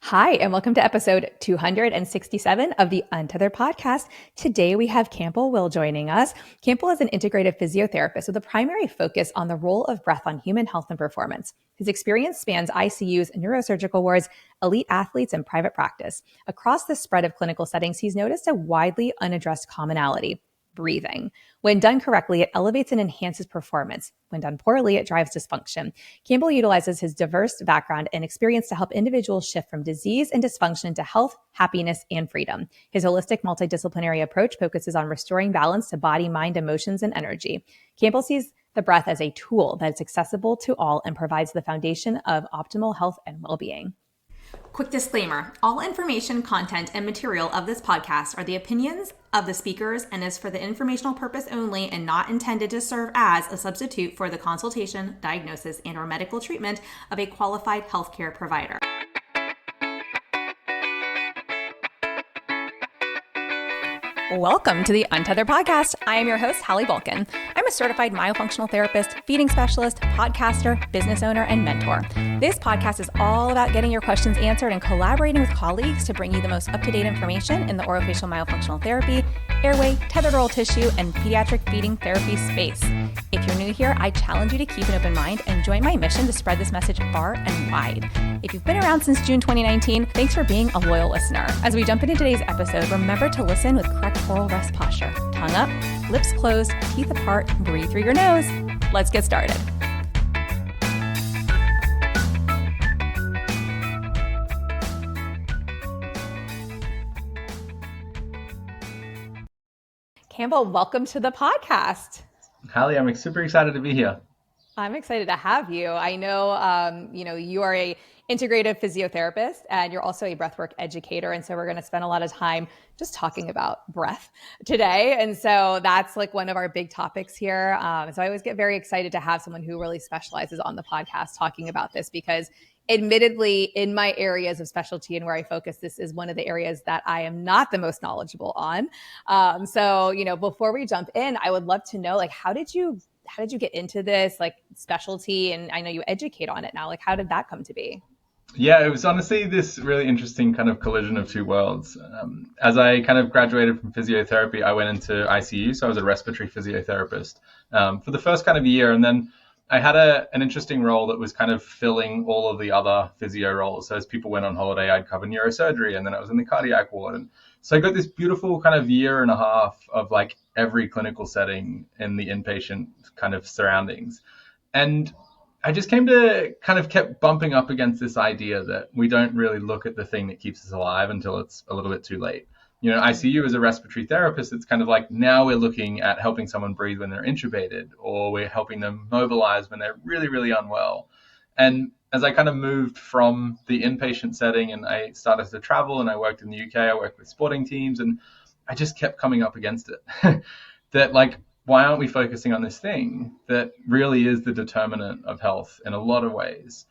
Hi, and welcome to episode 267 of the Untethered podcast. Today we have Campbell Will joining us. Campbell is an integrative physiotherapist with a primary focus on the role of breath on human health and performance. His experience spans ICUs, neurosurgical wards, elite athletes, and private practice. Across the spread of clinical settings, he's noticed a widely unaddressed commonality: breathing. When done correctly, it elevates and enhances performance. When done poorly, it drives dysfunction. Campbell utilizes his diverse background and experience to help individuals shift from disease and dysfunction to health, happiness, and freedom. His holistic, multidisciplinary approach focuses on restoring balance to body, mind, emotions, and energy. Campbell sees the breath as a tool that is accessible to all and provides the foundation of optimal health and well-being. Quick disclaimer: all information, content, and material of this podcast are the opinions of the speakers and is for the informational purpose only and not intended to serve as a substitute for the consultation, diagnosis, and/or medical treatment of a qualified healthcare provider. Welcome to the Untethered podcast. I am your host, Hallie Bulkin. I'm a certified myofunctional therapist, feeding specialist, podcaster, business owner, and mentor. This podcast is all about getting your questions answered and collaborating with colleagues to bring you the most up-to-date information in the orofacial myofunctional therapy, airway, tethered oral tissue, and pediatric feeding therapy space. If you're new here, I challenge you to keep an open mind and join my mission to spread this message far and wide. If you've been around since June 2019, thanks for being a loyal listener. As we jump into today's episode, remember to listen with correct oral rest posture. Tongue up, lips closed, teeth apart, breathe through your nose. Let's get started. Campbell, welcome to the podcast. Hallie, I'm super excited to be here. I'm excited to have you. I know, you are a integrative physiotherapist and you're also a breathwork educator. And so we're going to spend a lot of time just talking about breath today. And so that's like one of our big topics here. So I always get very excited to have someone who really specializes on the podcast talking about this, because admittedly, in my areas of specialty and where I focus, this is one of the areas that I am not the most knowledgeable on. So before we jump in, I would love to know, like, how did you get into this like specialty? And I know you educate on it now. Like, how did that come to be? Yeah, it was honestly this really interesting kind of collision of two worlds. As I kind of graduated from physiotherapy, I went into ICU. So I was a respiratory physiotherapist for the first kind of year. And then I had an interesting role that was kind of filling all of the other physio roles. So as people went on holiday, I'd cover neurosurgery, and then I was in the cardiac ward. And so I got this beautiful kind of year and a half of like every clinical setting in the inpatient kind of surroundings. And I just kept bumping up against this idea that we don't really look at the thing that keeps us alive until it's a little bit too late. ICU as a respiratory therapist, it's kind of like now we're looking at helping someone breathe when they're intubated, or we're helping them mobilize when they're really, really unwell. And as I kind of moved from the inpatient setting and I started to travel and I worked in the UK, I worked with sporting teams, and I just kept coming up against it. That like, why aren't we focusing on this thing that really is the determinant of health in a lot of ways?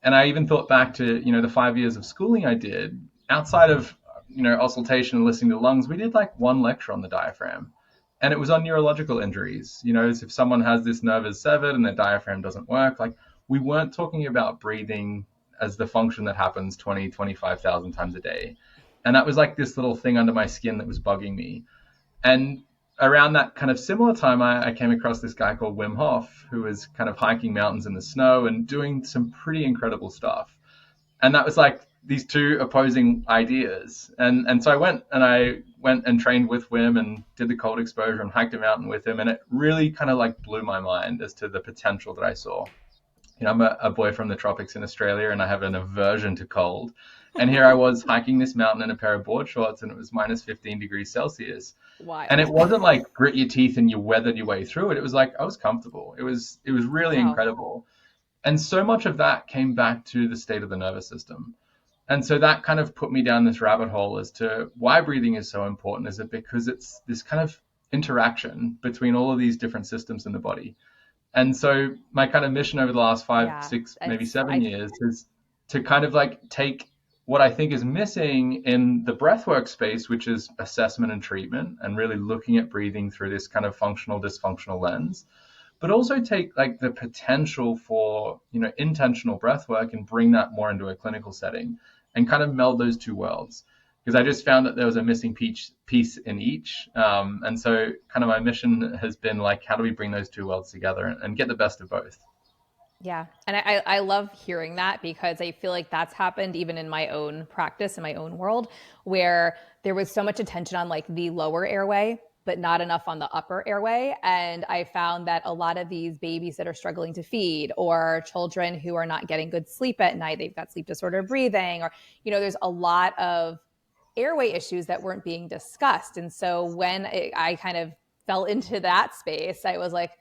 And I even thought back to, the 5 years of schooling I did outside of, auscultation and listening to lungs. We did like one lecture on the diaphragm, and it was on neurological injuries. As if someone has this nerve is severed and their diaphragm doesn't work, like we weren't talking about breathing as the function that happens 25,000 times a day. And that was like this little thing under my skin that was bugging me. And around that kind of similar time, I came across this guy called Wim Hof, who was kind of hiking mountains in the snow and doing some pretty incredible stuff. And that was like these two opposing ideas. And so I went and trained with Wim and did the cold exposure and hiked a mountain with him. And it really kind of like blew my mind as to the potential that I saw. I'm a boy from the tropics in Australia, and I have an aversion to cold. And here I was hiking this mountain in a pair of board shorts, and it was minus 15 degrees Celsius. Wow. And it wasn't like grit your teeth and you weathered your way through it. It was like I was comfortable. It was really incredible. And so much of that came back to the state of the nervous system. And so that kind of put me down this rabbit hole as to why breathing is so important. Is it because it's this kind of interaction between all of these different systems in the body? And so my kind of mission over the last 5, 6, maybe 7 years is to kind of like take what I think is missing in the breathwork space, which is assessment and treatment, and really looking at breathing through this kind of functional, dysfunctional lens, but also take like the potential for, intentional breath work and bring that more into a clinical setting and kind of meld those two worlds. Because I just found that there was a missing piece in each. And so kind of my mission has been like, how do we bring those two worlds together and get the best of both? Yeah. And I love hearing that because I feel like that's happened even in my own practice, in my own world, where there was so much attention on like the lower airway, but not enough on the upper airway. And I found that a lot of these babies that are struggling to feed, or children who are not getting good sleep at night, they've got sleep disorder breathing, or, there's a lot of airway issues that weren't being discussed. And so when I kind of fell into that space, I was like,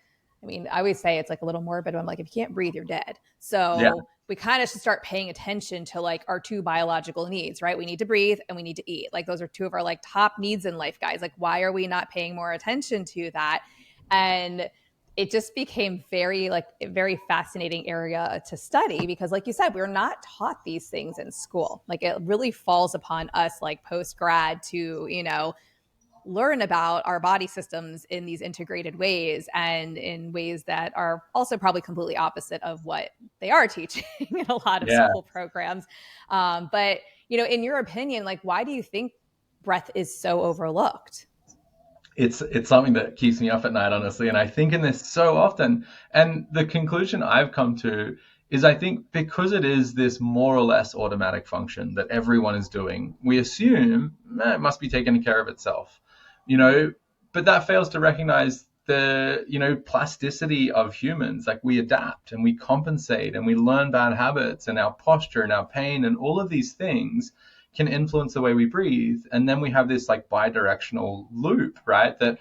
I mean, I always say it's like a little morbid, but I'm like, if you can't breathe, you're dead. Yeah. So we kind of should start paying attention to like our two biological needs, right? We need to breathe and we need to eat. Like those are two of our like top needs in life, guys. Like, why are we not paying more attention to that? And it just became very like a very fascinating area to study because like you said, we're not taught these things in school. Like it really falls upon us like post grad to, learn about our body systems in these integrated ways and in ways that are also probably completely opposite of what they are teaching in a lot of Yeah. school programs. But, in your opinion, like, why do you think breath is so overlooked? It's something that keeps me up at night, honestly. And I think in this so often. And the conclusion I've come to is I think because it is this more or less automatic function that everyone is doing, we assume it must be taking care of itself, but that fails to recognize the, plasticity of humans. Like we adapt and we compensate and we learn bad habits, and our posture and our pain and all of these things can influence the way we breathe. And then we have this like bi-directional loop, right? That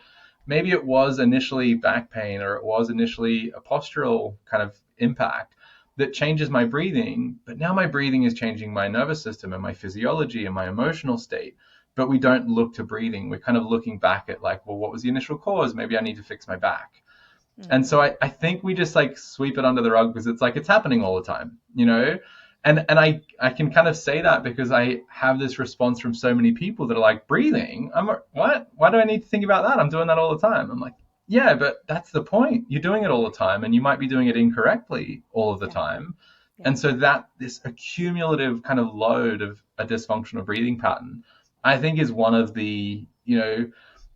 maybe it was initially back pain or it was initially a postural kind of impact that changes my breathing, but now my breathing is changing my nervous system and my physiology and my emotional state. But we don't look to breathing. We're kind of looking back at like, well, what was the initial cause? Maybe I need to fix my back. And so I think we just like sweep it under the rug because it's like it's happening all the time, And I can kind of say that because I have this response from so many people that are like, breathing? What? Why do I need to think about that? I'm doing that all the time. I'm like, yeah, but that's the point. You're doing it all the time, and you might be doing it incorrectly all of the time. Yeah. And so that this accumulative kind of load of a dysfunctional breathing pattern, I think, is one of the,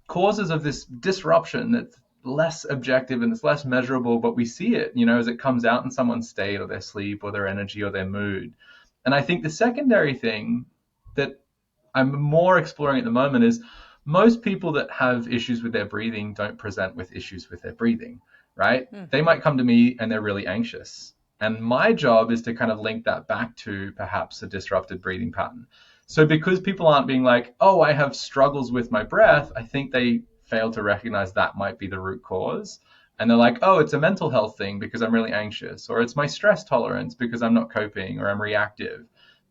causes of this disruption that's less objective and it's less measurable, but we see it, as it comes out in someone's state or their sleep or their energy or their mood. And I think the secondary thing that I'm more exploring at the moment is most people that have issues with their breathing don't present with issues with their breathing, right? They might come to me and they're really anxious. And my job is to kind of link that back to perhaps a disrupted breathing pattern. So because people aren't being like, oh, I have struggles with my breath, I think they fail to recognize that might be the root cause. And they're like, oh, it's a mental health thing because I'm really anxious, or it's my stress tolerance because I'm not coping or I'm reactive.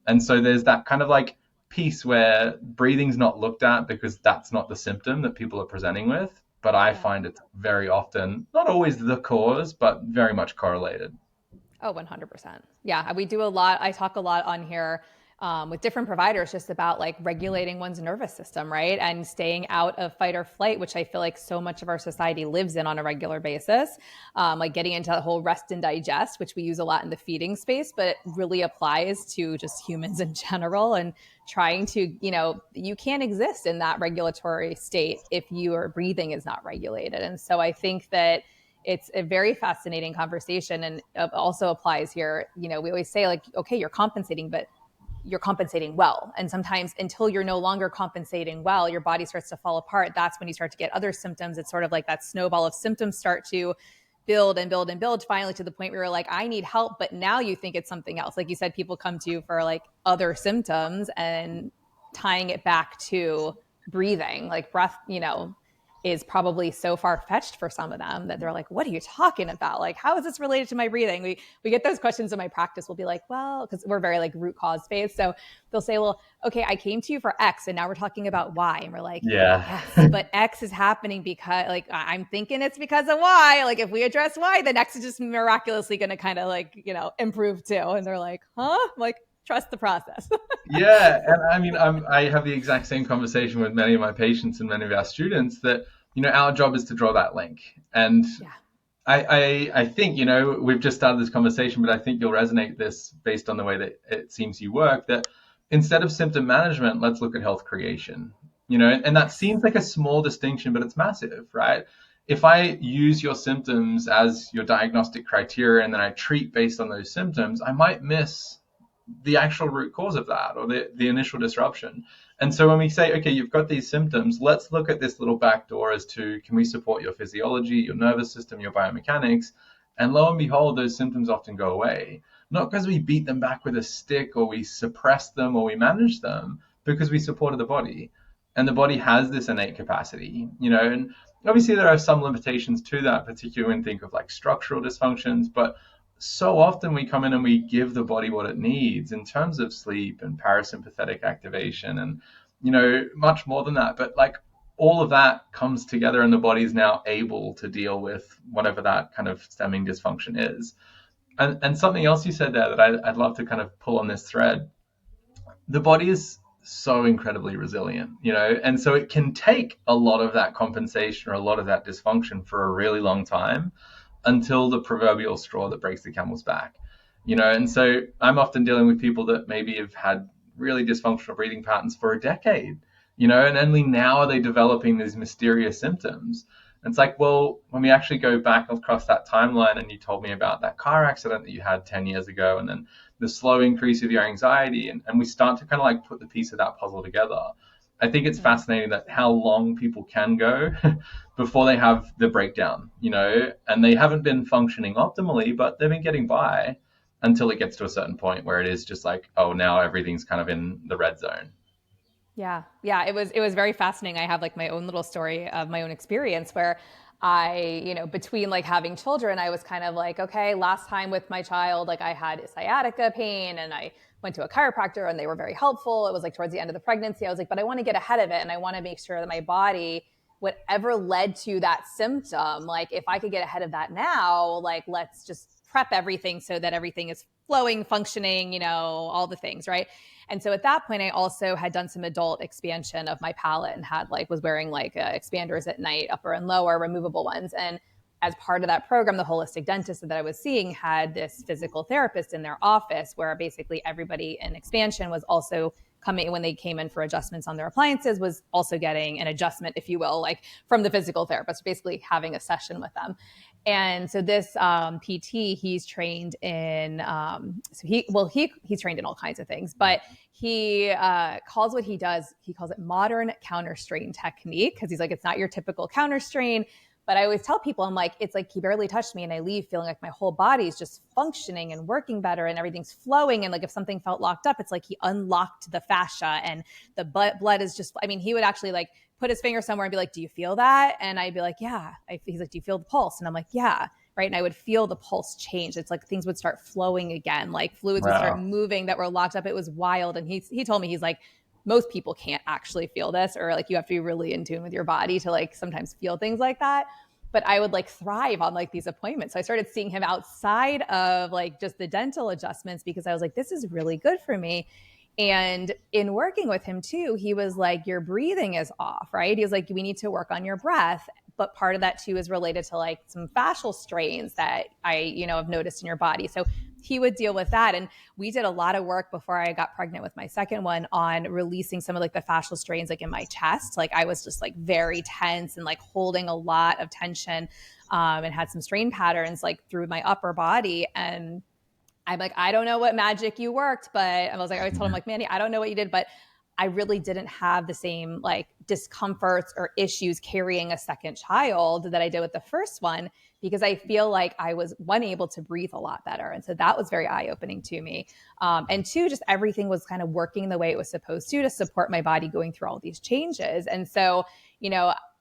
And so there's that kind of like piece where breathing's not looked at because that's not the symptom that people are presenting with. But I find it's very often, not always the cause, but very much correlated. Oh, 100%. Yeah, we do a lot. I talk a lot on here with different providers just about like regulating one's nervous system, right? And staying out of fight or flight, which I feel like so much of our society lives in on a regular basis. Like getting into the whole rest and digest, which we use a lot in the feeding space, but it really applies to just humans in general, and trying to, you can't exist in that regulatory state if your breathing is not regulated. And so I think that it's a very fascinating conversation, and it also applies here. We always say like, okay, you're compensating, but you're compensating well. And sometimes until you're no longer compensating well, your body starts to fall apart. That's when you start to get other symptoms. It's sort of like that snowball of symptoms start to build and build and build, finally to the point where you're like, I need help. But now you think it's something else. Like you said, people come to you for like other symptoms, and tying it back to breathing, like breath, is probably so far-fetched for some of them that they're like, what are you talking about? Like, how is this related to my breathing? We get those questions in my practice. We'll be like, well, because we're very like root cause based. So they'll say, well, okay, I came to you for X and now we're talking about Y. And we're like, yeah, yes, but X is happening because like, I'm thinking it's because of Y. Like if we address Y, then X is just miraculously going to kind of like, improve too. And they're like, huh? I'm like, trust the process. Yeah. And I mean, I have the exact same conversation with many of my patients and many of our students that, our job is to draw that link. And I think, we've just started this conversation, but I think you'll resonate this based on the way that it seems you work, that instead of symptom management, let's look at health creation. And that Yes. seems like a small distinction, but it's massive, right? If I use your symptoms as your diagnostic criteria and then I treat based on those symptoms, I might miss the actual root cause of that, or the initial disruption. And so when we say, okay, you've got these symptoms, let's look at this little back door as to, can we support your physiology, your nervous system, your biomechanics? And lo and behold, those symptoms often go away. Not because we beat them back with a stick or we suppress them or we manage them, because we supported the body. And the body has this innate capacity, and obviously there are some limitations to that, particularly when you think of like structural dysfunctions, but so often we come in and we give the body what it needs in terms of sleep and parasympathetic activation and much more than that, but like all of that comes together and the body is now able to deal with whatever that kind of stemming dysfunction is. And something else you said there that I'd love to kind of pull on this thread, the body is so incredibly resilient, and so it can take a lot of that compensation or a lot of that dysfunction for a really long time until the proverbial straw that breaks the camel's back. And so I'm often dealing with people that maybe have had really dysfunctional breathing patterns for a decade, and only now are they developing these mysterious symptoms. And it's like, well, when we actually go back across that timeline and you told me about that car accident that you had 10 years ago, and then the slow increase of your anxiety, and we start to kind of like put the piece of that puzzle together. I think it's fascinating that how long people can go before they have the breakdown, and they haven't been functioning optimally, but they've been getting by until it gets to a certain point where it is just like, oh, now everything's kind of in the red zone. Yeah. Yeah. It was very fascinating. I have like my own little story of my own experience where between like having children, I was kind of like, okay, last time with my child, like I had sciatica pain and I went to a chiropractor and they were very helpful. It was like towards the end of the pregnancy. I was like, but I want to get ahead of it and I want to make sure that my body, whatever led to that symptom, like if I could get ahead of that now, like let's just prep everything so that everything is flowing, functioning, all the things, right? And so at that point, I also had done some adult expansion of my palate and was wearing like expanders at night, upper and lower, removable ones. And as part of that program, the holistic dentist that I was seeing had this physical therapist in their office where basically everybody in expansion was also coming when they came in for adjustments on their appliances was also getting an adjustment, if you will, like from the physical therapist, basically having a session with them. And so this PT, he's trained in, he's trained in all kinds of things, but he calls what he does, he calls it modern counter strain technique because he's like, it's not your typical counter strain. But I always tell people, I'm like, it's like he barely touched me and I leave feeling like my whole body is just functioning and working better and everything's flowing. And like if something felt locked up, it's like he unlocked the fascia and the blood is just, I mean, he would actually like put his finger somewhere and be like, do you feel that? And I'd be like, yeah. He's like, do you feel the pulse? And I'm like, yeah. Right. And I would feel the pulse change. It's like things would start flowing again, like fluids would start Wow. moving that were locked up. It was wild. And he told me, he's like, most people can't actually feel this, or like you have to be really in tune with your body to like sometimes feel things like that. But I would like thrive on like these appointments. So I started seeing him outside of like just the dental adjustments because I was like, this is really good for me. And in working with him too, he was like, your breathing is off, right? He was like, we need to work on your breath. But part of that too is related to like some fascial strains that have noticed in your body. So he would deal with that. And we did a lot of work before I got pregnant with my second one on releasing some of like the fascial strains like in my chest. Like I was just like very tense and like holding a lot of tension and had some strain patterns like through my upper body. And I'm like, I don't know what magic you worked, but I was like, I told him like, Mandy, I don't know what you did, but I really didn't have the same like discomforts or issues carrying a second child that I did with the first one, because I feel like I was able to breathe a lot better. And so that was very eye-opening to me. And two, just everything was kind of working the way it was supposed to support my body going through all these changes. And so,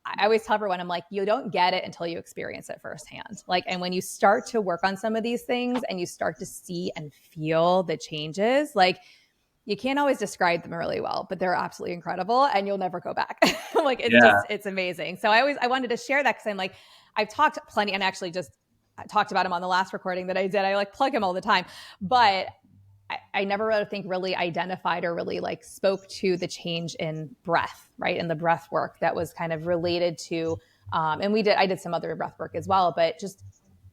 I always tell everyone, I'm like, you don't get it until you experience it firsthand. Like, and when you start to work on some of these things and you start to see and feel the changes, like you can't always describe them really well, but they're absolutely incredible and you'll never go back. Like, Yeah. it's amazing. So I wanted to share that because I'm like, I've talked plenty and actually just talked about him on the last recording that I did. I like plug him all the time, but I never really think really identified or really like spoke to the change in breath, right? And the breath work that was kind of related to, and I did some other breath work as well, but just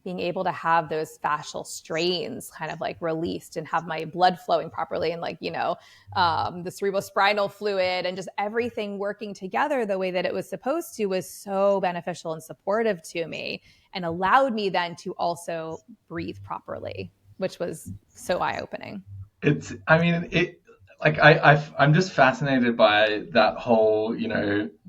being able to have those fascial strains kind of like released and have my blood flowing properly, and like, the cerebrospinal fluid and just everything working together the way that it was supposed to was so beneficial and supportive to me, and allowed me then to also breathe properly, which was so eye-opening. I mean, like I'm just fascinated by that whole,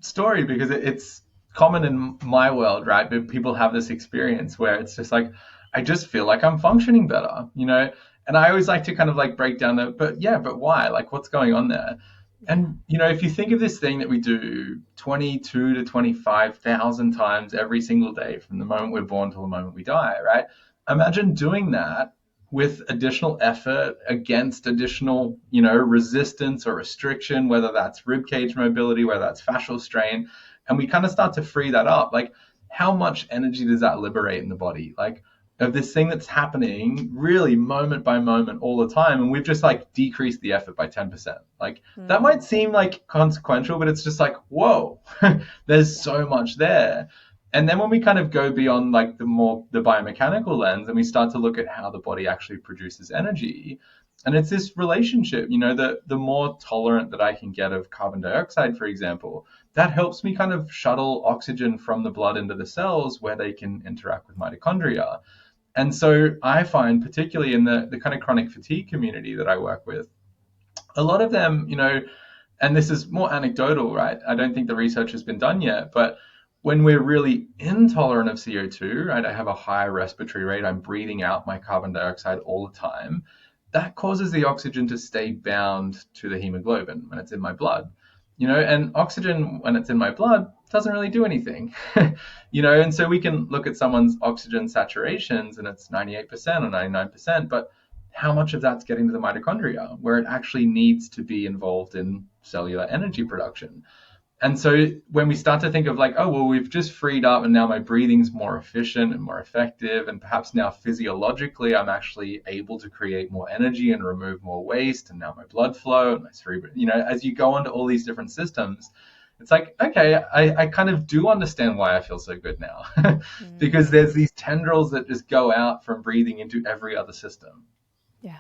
story, because it's common in my world, right? But people have this experience where it's just like, I just feel like I'm functioning better, and I always like to kind of like break down but why? Like, what's going on there? And, if you think of this thing that we do 22 to 25,000 times every single day from the moment we're born till the moment we die, right? Imagine doing that with additional effort against additional, resistance or restriction, whether that's rib cage mobility, whether that's fascial strain. And we kind of start to free that up. Like, how much energy does that liberate in the body? Like, of this thing that's happening really moment by moment all the time. And we've just like decreased the effort by 10%. Like, that might seem like consequential, but it's just like, whoa, there's so much there. And then when we kind of go beyond like the biomechanical lens, and we start to look at how the body actually produces energy, and it's this relationship, the more tolerant that I can get of carbon dioxide, for example, that helps me kind of shuttle oxygen from the blood into the cells where they can interact with mitochondria. And so I find, particularly in the kind of chronic fatigue community that I work with, a lot of them, and this is more anecdotal, right? I don't think the research has been done yet, but when we're really intolerant of CO2, right, I have a high respiratory rate, I'm breathing out my carbon dioxide all the time, that causes the oxygen to stay bound to the hemoglobin when it's in my blood. And oxygen, when it's in my blood, doesn't really do anything, and so we can look at someone's oxygen saturations and it's 98% or 99%, but how much of that's getting to the mitochondria where it actually needs to be involved in cellular energy production? And so when we start to think of like, oh, well, we've just freed up and now my breathing's more efficient and more effective, and perhaps now physiologically I'm actually able to create more energy and remove more waste, and now my blood flow and my cerebral, as you go into all these different systems, it's like, okay, I kind of do understand why I feel so good now, because there's these tendrils that just go out from breathing into every other system. Yeah.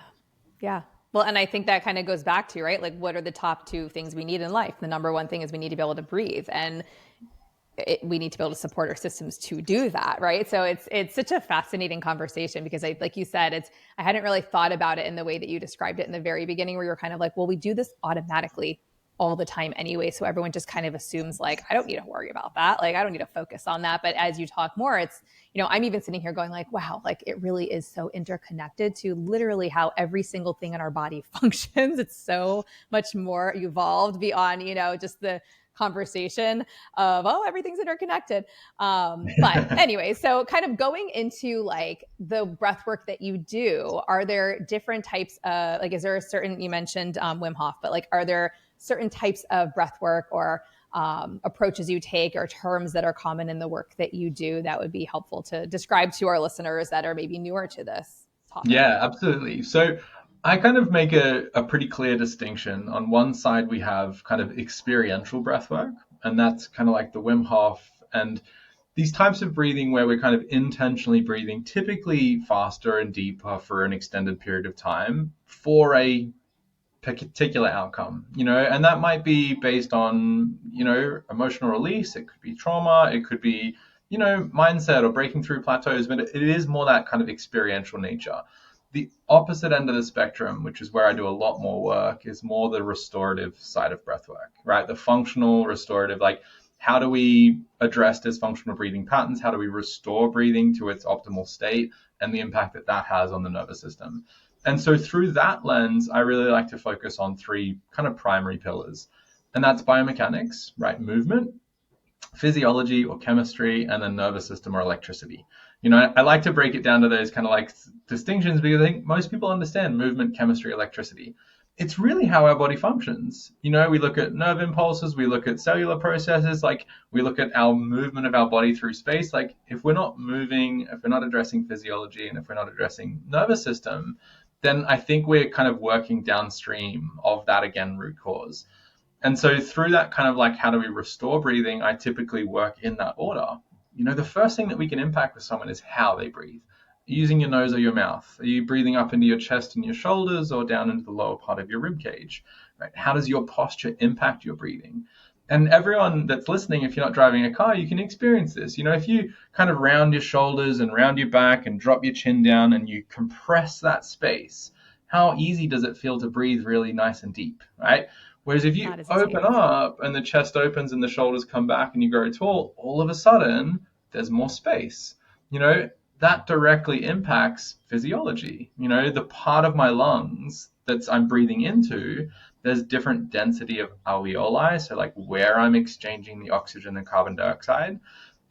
Yeah. Well, and I think that kind of goes back to, right? Like, what are the top two things we need in life? The number one thing is we need to be able to breathe, and we need to be able to support our systems to do that, right? So it's such a fascinating conversation, because like you said, I hadn't really thought about it in the way that you described it in the very beginning, where you're kind of like, well, we do this automatically all the time anyway. So everyone just kind of assumes like, I don't need to worry about that. Like, I don't need to focus on that. But as you talk more, it's, I'm even sitting here going like, wow, like it really is so interconnected to literally how every single thing in our body functions. It's so much more evolved beyond, just the conversation of, oh, everything's interconnected. But anyway, so kind of going into like the breath work that you do, are there different types of, like, is there a certain, you mentioned Wim Hof, but like, are there certain types of breath work or approaches you take, or terms that are common in the work that you do that would be helpful to describe to our listeners that are maybe newer to this topic? Yeah, absolutely. So I kind of make a pretty clear distinction. On one side, we have kind of experiential breath work, and that's kind of like the Wim Hof and these types of breathing where we're kind of intentionally breathing, typically faster and deeper for an extended period of time for a particular outcome, and that might be based on, emotional release. It could be trauma. It could be, mindset or breaking through plateaus, but it is more that kind of experiential nature. The opposite end of the spectrum, which is where I do a lot more work, is more the restorative side of breath work, right? The functional restorative, like how do we address dysfunctional breathing patterns? How do we restore breathing to its optimal state, and the impact that that has on the nervous system? And so through that lens, I really like to focus on three kind of primary pillars. And that's biomechanics, right? Movement, physiology or chemistry, and then nervous system or electricity. I like to break it down to those kind of like distinctions, because I think most people understand movement, chemistry, electricity. It's really how our body functions. We look at nerve impulses, we look at cellular processes, like we look at our movement of our body through space. Like, if we're not moving, if we're not addressing physiology, and if we're not addressing nervous system, then I think we're kind of working downstream of that, again, root cause. And so through that kind of like, how do we restore breathing, I typically work in that order. the first thing that we can impact with someone is how they breathe. Using your nose or your mouth? Are you breathing up into your chest and your shoulders or down into the lower part of your rib cage? Right? How does your posture impact your breathing? And everyone that's listening, if you're not driving a car, you can experience this. If you kind of round your shoulders and round your back and drop your chin down and you compress that space, how easy does it feel to breathe really nice and deep, right? Whereas if you open up and the chest opens and the shoulders come back and you grow tall, all of a sudden there's more space. That directly impacts physiology. The part of my lungs that I'm breathing into, there's different density of alveoli, so like where I'm exchanging the oxygen and carbon dioxide.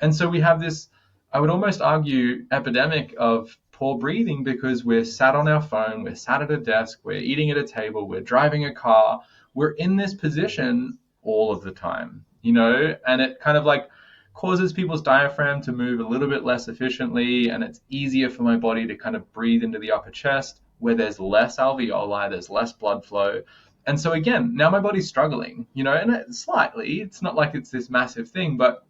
And so we have this, I would almost argue, epidemic of poor breathing because we're sat on our phone, we're sat at a desk, we're eating at a table, we're driving a car, we're in this position all of the time, and it kind of like causes people's diaphragm to move a little bit less efficiently, and it's easier for my body to kind of breathe into the upper chest where there's less alveoli, there's less blood flow. And so again, now my body's struggling, and slightly, it's not like it's this massive thing, but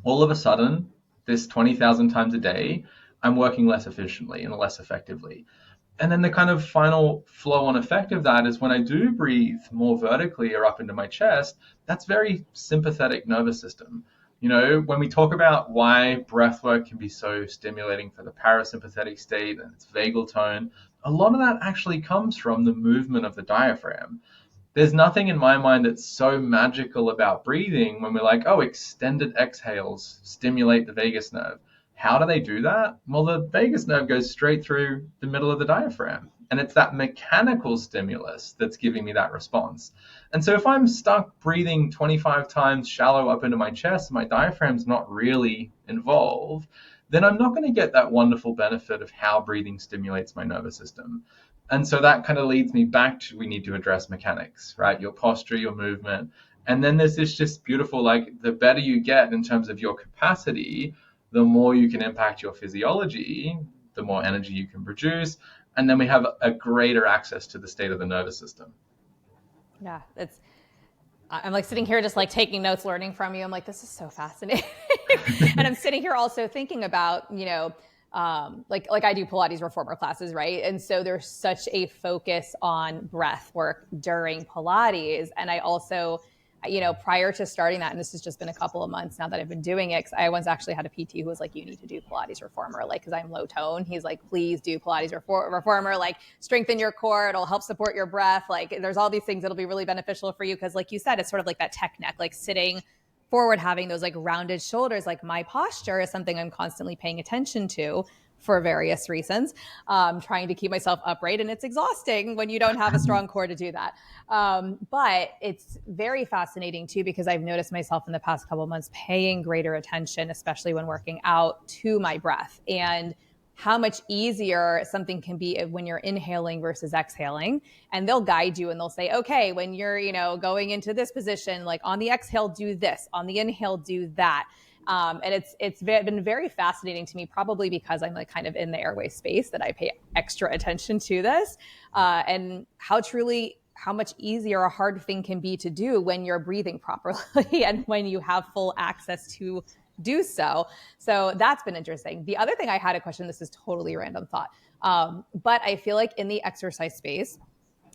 all of a sudden, this 20,000 times a day, I'm working less efficiently and less effectively. And then the kind of final flow-on effect of that is when I do breathe more vertically or up into my chest, that's very sympathetic nervous system. When we talk about why breathwork can be so stimulating for the parasympathetic state and its vagal tone, a lot of that actually comes from the movement of the diaphragm. There's nothing in my mind that's so magical about breathing when we're like, oh, extended exhales stimulate the vagus nerve. How do they do that? Well, the vagus nerve goes straight through the middle of the diaphragm. And it's that mechanical stimulus that's giving me that response. And so if I'm stuck breathing 25 times shallow up into my chest, my diaphragm's not really involved, then I'm not going to get that wonderful benefit of how breathing stimulates my nervous system. And so that kind of leads me back to, we need to address mechanics, right? Your posture, your movement. And then there's this just beautiful, like the better you get in terms of your capacity, the more you can impact your physiology, the more energy you can produce. And then we have a greater access to the state of the nervous system. Yeah, I'm like sitting here just like taking notes, learning from you. I'm like, this is so fascinating. And I'm sitting here also thinking about, like I do Pilates reformer classes, right? And so there's such a focus on breath work during Pilates. And I also, prior to starting that, and this has just been a couple of months now that I've been doing it, because I once actually had a PT who was like, you need to do Pilates reformer, like, because I'm low tone. He's like, please do Pilates reformer, like strengthen your core. It'll help support your breath. Like there's all these things that'll be really beneficial for you. Because like you said, it's sort of like that tech neck, like sitting forward, having those like rounded shoulders. Like my posture is something I'm constantly paying attention to for various reasons, trying to keep myself upright. And it's exhausting when you don't have a strong core to do that. But it's very fascinating too, because I've noticed myself in the past couple of months paying greater attention, especially when working out, to my breath and how much easier something can be when you're inhaling versus exhaling. And they'll guide you and they'll say, okay, when you're, going into this position, like on the exhale, do this, on the inhale, do that. And it's been very fascinating to me, probably because I'm like kind of in the airway space, that I pay extra attention to this, and how much easier a hard thing can be to do when you're breathing properly and when you have full access to do so. So that's been interesting. The other thing I had a question, this is totally a random thought, but I feel like in the exercise space,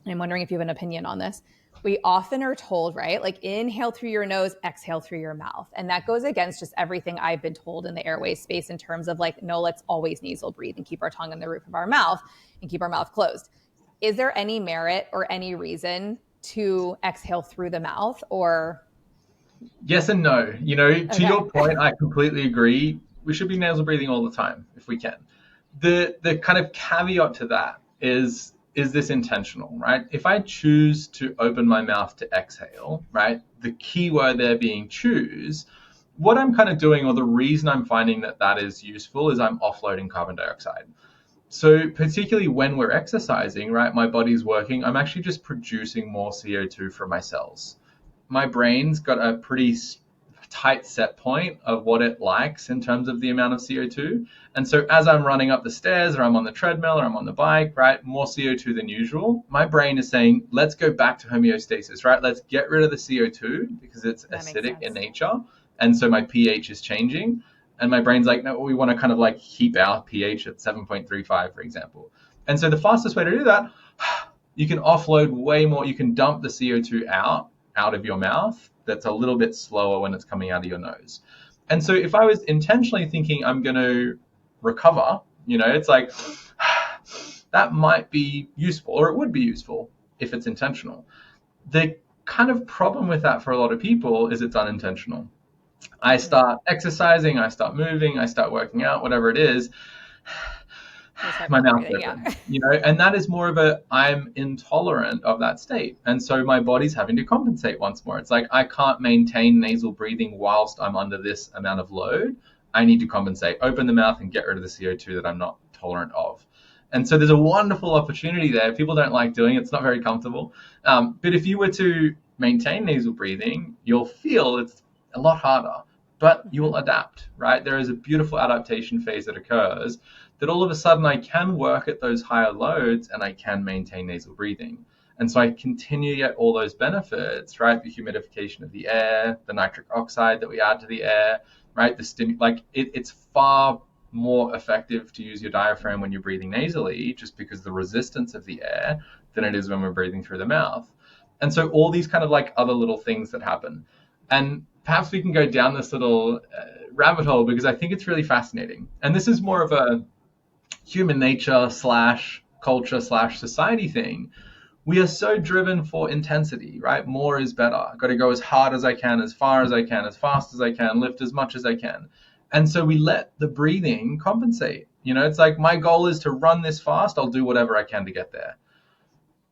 I'm wondering if you have an opinion on this. We often are told, right? Like inhale through your nose, exhale through your mouth. And that goes against just everything I've been told in the airway space in terms of like, no, let's always nasal breathe and keep our tongue in the roof of our mouth and keep our mouth closed. Is there any merit or any reason to exhale through the mouth, or? Yes and no. To your point, I completely agree. We should be nasal breathing all the time if we can. The kind of caveat to that is this intentional, right? If I choose to open my mouth to exhale, right, the key word there being choose, what I'm kind of doing, or the reason I'm finding that is useful, is I'm offloading carbon dioxide. So particularly when we're exercising, right, my body's working, I'm actually just producing more CO2 from my cells. My brain's got a pretty tight set point of what it likes in terms of the amount of CO2. And so as I'm running up the stairs, or I'm on the treadmill, or I'm on the bike, right, more CO2 than usual, my brain is saying, let's go back to homeostasis, right? Let's get rid of the CO2 because it's acidic in nature. And so my pH is changing. And my brain's like, no, we want to kind of like keep our pH at 7.35, for example. And so the fastest way to do that, you can offload way more. You can dump the CO2 out of your mouth. That's a little bit slower when it's coming out of your nose. And so if I was intentionally thinking I'm going to recover, it's like that might be useful, or it would be useful if it's intentional. The kind of problem with that for a lot of people is it's unintentional. I start exercising, I start moving, I start working out, whatever it is, my mouth's open, and that is more of I'm intolerant of that state. And so my body's having to compensate once more. It's like, I can't maintain nasal breathing whilst I'm under this amount of load. I need to compensate, open the mouth and get rid of the CO2 that I'm not tolerant of. And so there's a wonderful opportunity there. People don't like doing it. It's not very comfortable. But if you were to maintain nasal breathing, you'll feel it's a lot harder, but you will adapt, right? There is a beautiful adaptation phase that occurs that all of a sudden I can work at those higher loads and I can maintain nasal breathing. And so I continue to get all those benefits, right? The humidification of the air, the nitric oxide that we add to the air, right? It's far more effective to use your diaphragm when you're breathing nasally, just because the resistance of the air, than it is when we're breathing through the mouth. And so all these kind of like other little things that happen. And perhaps we can go down this little rabbit hole, because I think it's really fascinating. And this is more of a human nature / culture / society thing. We are so driven for intensity, right? More is better. I've got to go as hard as I can, as far as I can, as fast as I can, lift as much as I can. And so we let the breathing compensate. It's like, my goal is to run this fast. I'll do whatever I can to get there.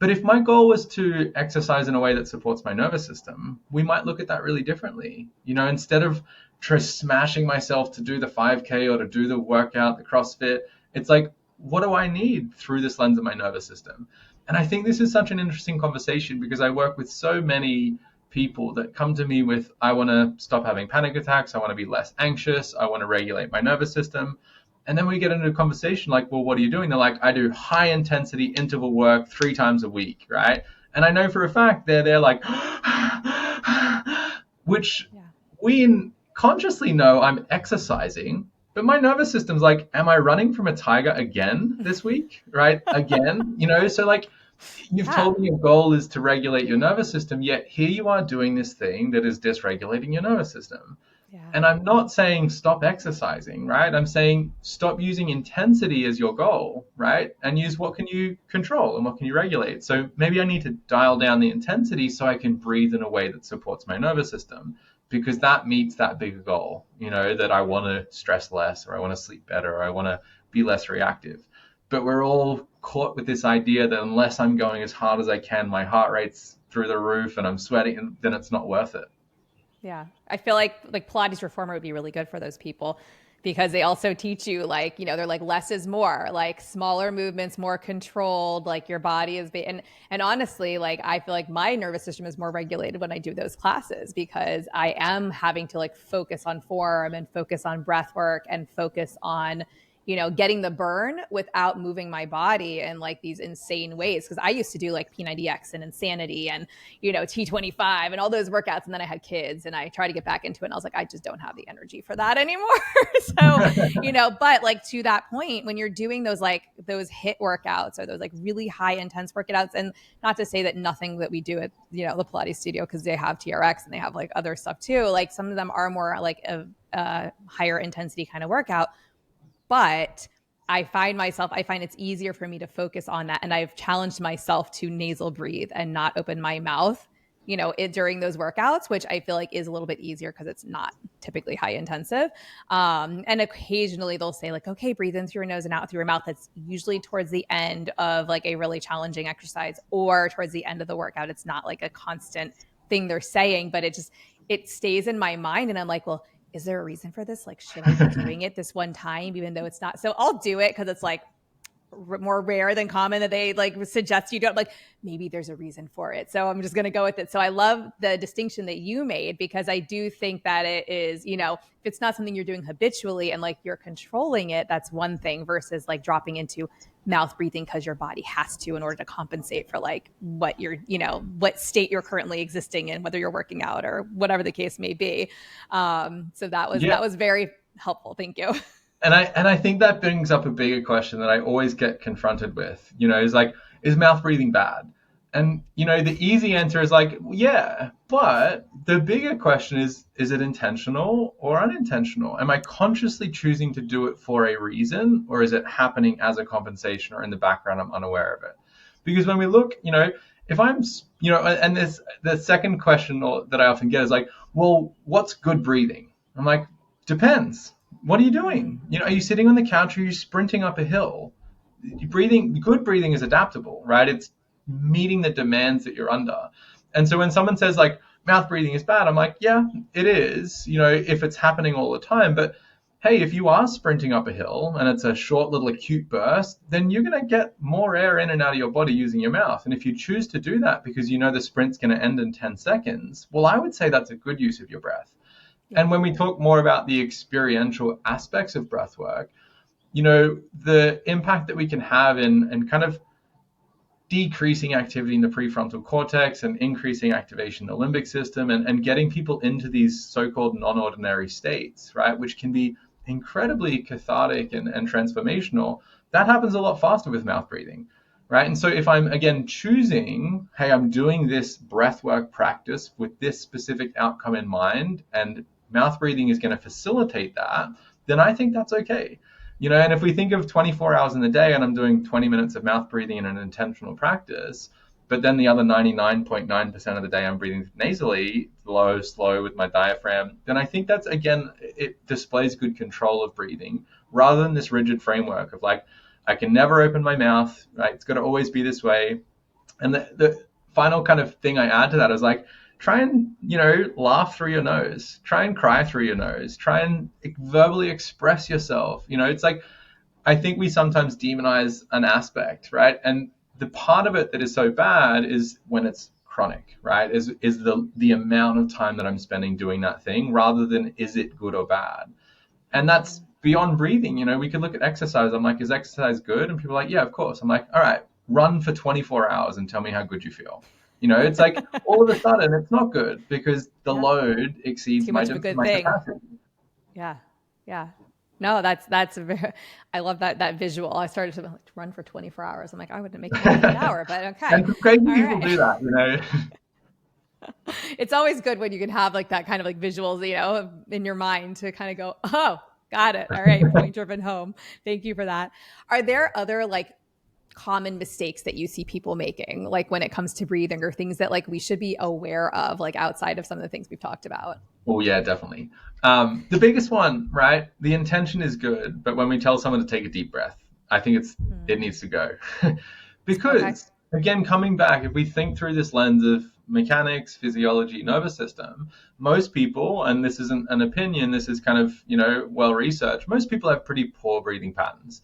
But if my goal was to exercise in a way that supports my nervous system, we might look at that really differently. Instead of smashing myself to do the 5K or to do the workout, the CrossFit, it's like, what do I need through this lens of my nervous system? And I think this is such an interesting conversation, because I work with so many people that come to me with, I want to stop having panic attacks. I want to be less anxious. I want to regulate my nervous system. And then we get into a conversation like, well, what are you doing? They're like, I do high intensity interval work 3 times a week, right? And I know for a fact they're like, which we consciously know I'm exercising, but my nervous system's like, am I running from a tiger again this week, right? Again, so like, you've told me your goal is to regulate your nervous system, yet here you are doing this thing that is dysregulating your nervous system. Yeah. And I'm not saying stop exercising, right? I'm saying stop using intensity as your goal, right? And use what can you control and what can you regulate. So maybe I need to dial down the intensity so I can breathe in a way that supports my nervous system, because that meets that bigger goal, that I want to stress less, or I want to sleep better, or I want to be less reactive. But we're all caught with this idea that unless I'm going as hard as I can, my heart rate's through the roof and I'm sweating, then it's not worth it. Yeah. I feel like Pilates reformer would be really good for those people, because they also teach you they're like, less is more, like smaller movements, more controlled, like your body is and honestly, like, I feel like my nervous system is more regulated when I do those classes, because I am having to like focus on form and focus on breath work and focus on getting the burn without moving my body in like these insane ways. Cause I used to do like P90X and Insanity and, T25 and all those workouts. And then I had kids and I tried to get back into it. And I was like, I just don't have the energy for that anymore. So, but like to that point, when you're doing those HIIT workouts or those like really high intense workouts, and not to say that nothing that we do at, the Pilates studio, cause they have TRX and they have like other stuff too. Like some of them are more like a higher intensity kind of workout. But I find it's easier for me to focus on that. And I've challenged myself to nasal breathe and not open my mouth, during those workouts, which I feel like is a little bit easier because it's not typically high intensive. And occasionally they'll say like, okay, breathe in through your nose and out through your mouth. That's usually towards the end of like a really challenging exercise or towards the end of the workout. It's not like a constant thing they're saying, but it stays in my mind. And I'm like, well, is there a reason for this? Like, should I be doing it this one time, even though it's not? So I'll do it because it's like more rare than common that they like suggest you don't. Like, maybe there's a reason for it. So I'm just going to go with it. So I love the distinction that you made, because I do think that it is, if it's not something you're doing habitually and like you're controlling it, that's one thing, versus like dropping into mouth breathing because your body has to in order to compensate for like what you're, what state you're currently existing in, whether you're working out or whatever the case may be. So that was very helpful. Thank you. And I think that brings up a bigger question that I always get confronted with, is like, is mouth breathing bad? And, the easy answer is like, yeah, but the bigger question is it intentional or unintentional? Am I consciously choosing to do it for a reason, or is it happening as a compensation, or in the background, I'm unaware of it? Because when we look, if I'm, and this, the second question that I often get is like, well, what's good breathing? I'm like, depends. What are you doing? Are you sitting on the couch, or are you sprinting up a hill? Good breathing is adaptable, right? It's meeting the demands that you're under. And so when someone says like mouth breathing is bad, I'm like, yeah, it is, if it's happening all the time. But hey, if you are sprinting up a hill and it's a short little acute burst, then you're going to get more air in and out of your body using your mouth. And if you choose to do that because the sprint's going to end in 10 seconds, well, I would say that's a good use of your breath. And when we talk more about the experiential aspects of breath work, the impact that we can have in kind of decreasing activity in the prefrontal cortex and increasing activation in the limbic system, and getting people into these so-called non-ordinary states, right, which can be incredibly cathartic and transformational, that happens a lot faster with mouth breathing. Right. And so if I'm, again, choosing, hey, I'm doing this breathwork practice with this specific outcome in mind, and mouth breathing is going to facilitate that, then I think that's okay. And if we think of 24 hours in the day and I'm doing 20 minutes of mouth breathing in an intentional practice, but then the other 99.9% of the day I'm breathing nasally, low, slow with my diaphragm, then I think that's, again, it displays good control of breathing rather than this rigid framework of like, I can never open my mouth, right? It's got to always be this way. And the final kind of thing I add to that is like, try and, laugh through your nose, try and cry through your nose, try and verbally express yourself. It's like, I think we sometimes demonize an aspect, right? And the part of it that is so bad is when it's chronic, right? Is the amount of time that I'm spending doing that thing, rather than is it good or bad? And that's beyond breathing. We could look at exercise. I'm like, is exercise good? And people are like, yeah, of course. I'm like, all right, run for 24 hours and tell me how good you feel. It's like all of a sudden it's not good because the load exceeds too much of a good thing. Capacity. Yeah. Yeah. No, that's I love that visual. I started to run for 24 hours. I'm like, I wouldn't make it an hour, but okay. And crazy people do that, It's always good when you can have like that kind of like visuals, in your mind to kind of go, oh, got it. All right. Point driven home. Thank you for that. Are there other like common mistakes that you see people making, like when it comes to breathing, or things that like we should be aware of, like outside of some of the things we've talked about? Oh yeah, definitely. The biggest one, right? The intention is good, but when we tell someone to take a deep breath, I think it needs to go. Because again, coming back, if we think through this lens of mechanics, physiology, nervous system, most people, and this isn't an opinion, this is kind of, well researched, most people have pretty poor breathing patterns.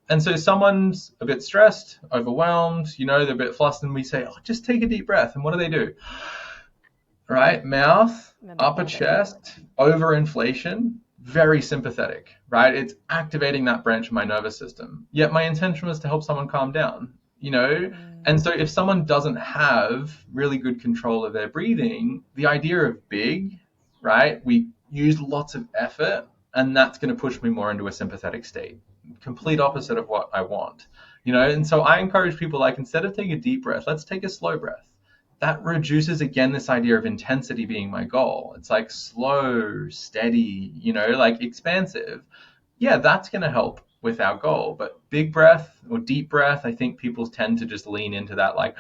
And so someone's a bit stressed, overwhelmed, they're a bit flustered, and we say, oh, just take a deep breath. And what do? Right? Mouth, upper chest, overinflation, very sympathetic, right? It's activating that branch of my nervous system. Yet my intention was to help someone calm down, And so if someone doesn't have really good control of their breathing, the idea of big, right? We use lots of effort, and that's going to push me more into a sympathetic state. Complete opposite of what I want, and so I encourage people, like, instead of taking a deep breath, let's take a slow breath. That reduces, again, this idea of intensity being my goal. It's like slow, steady, like expansive. Yeah, that's going to help with our goal. But big breath or deep breath, I think people tend to just lean into that, like,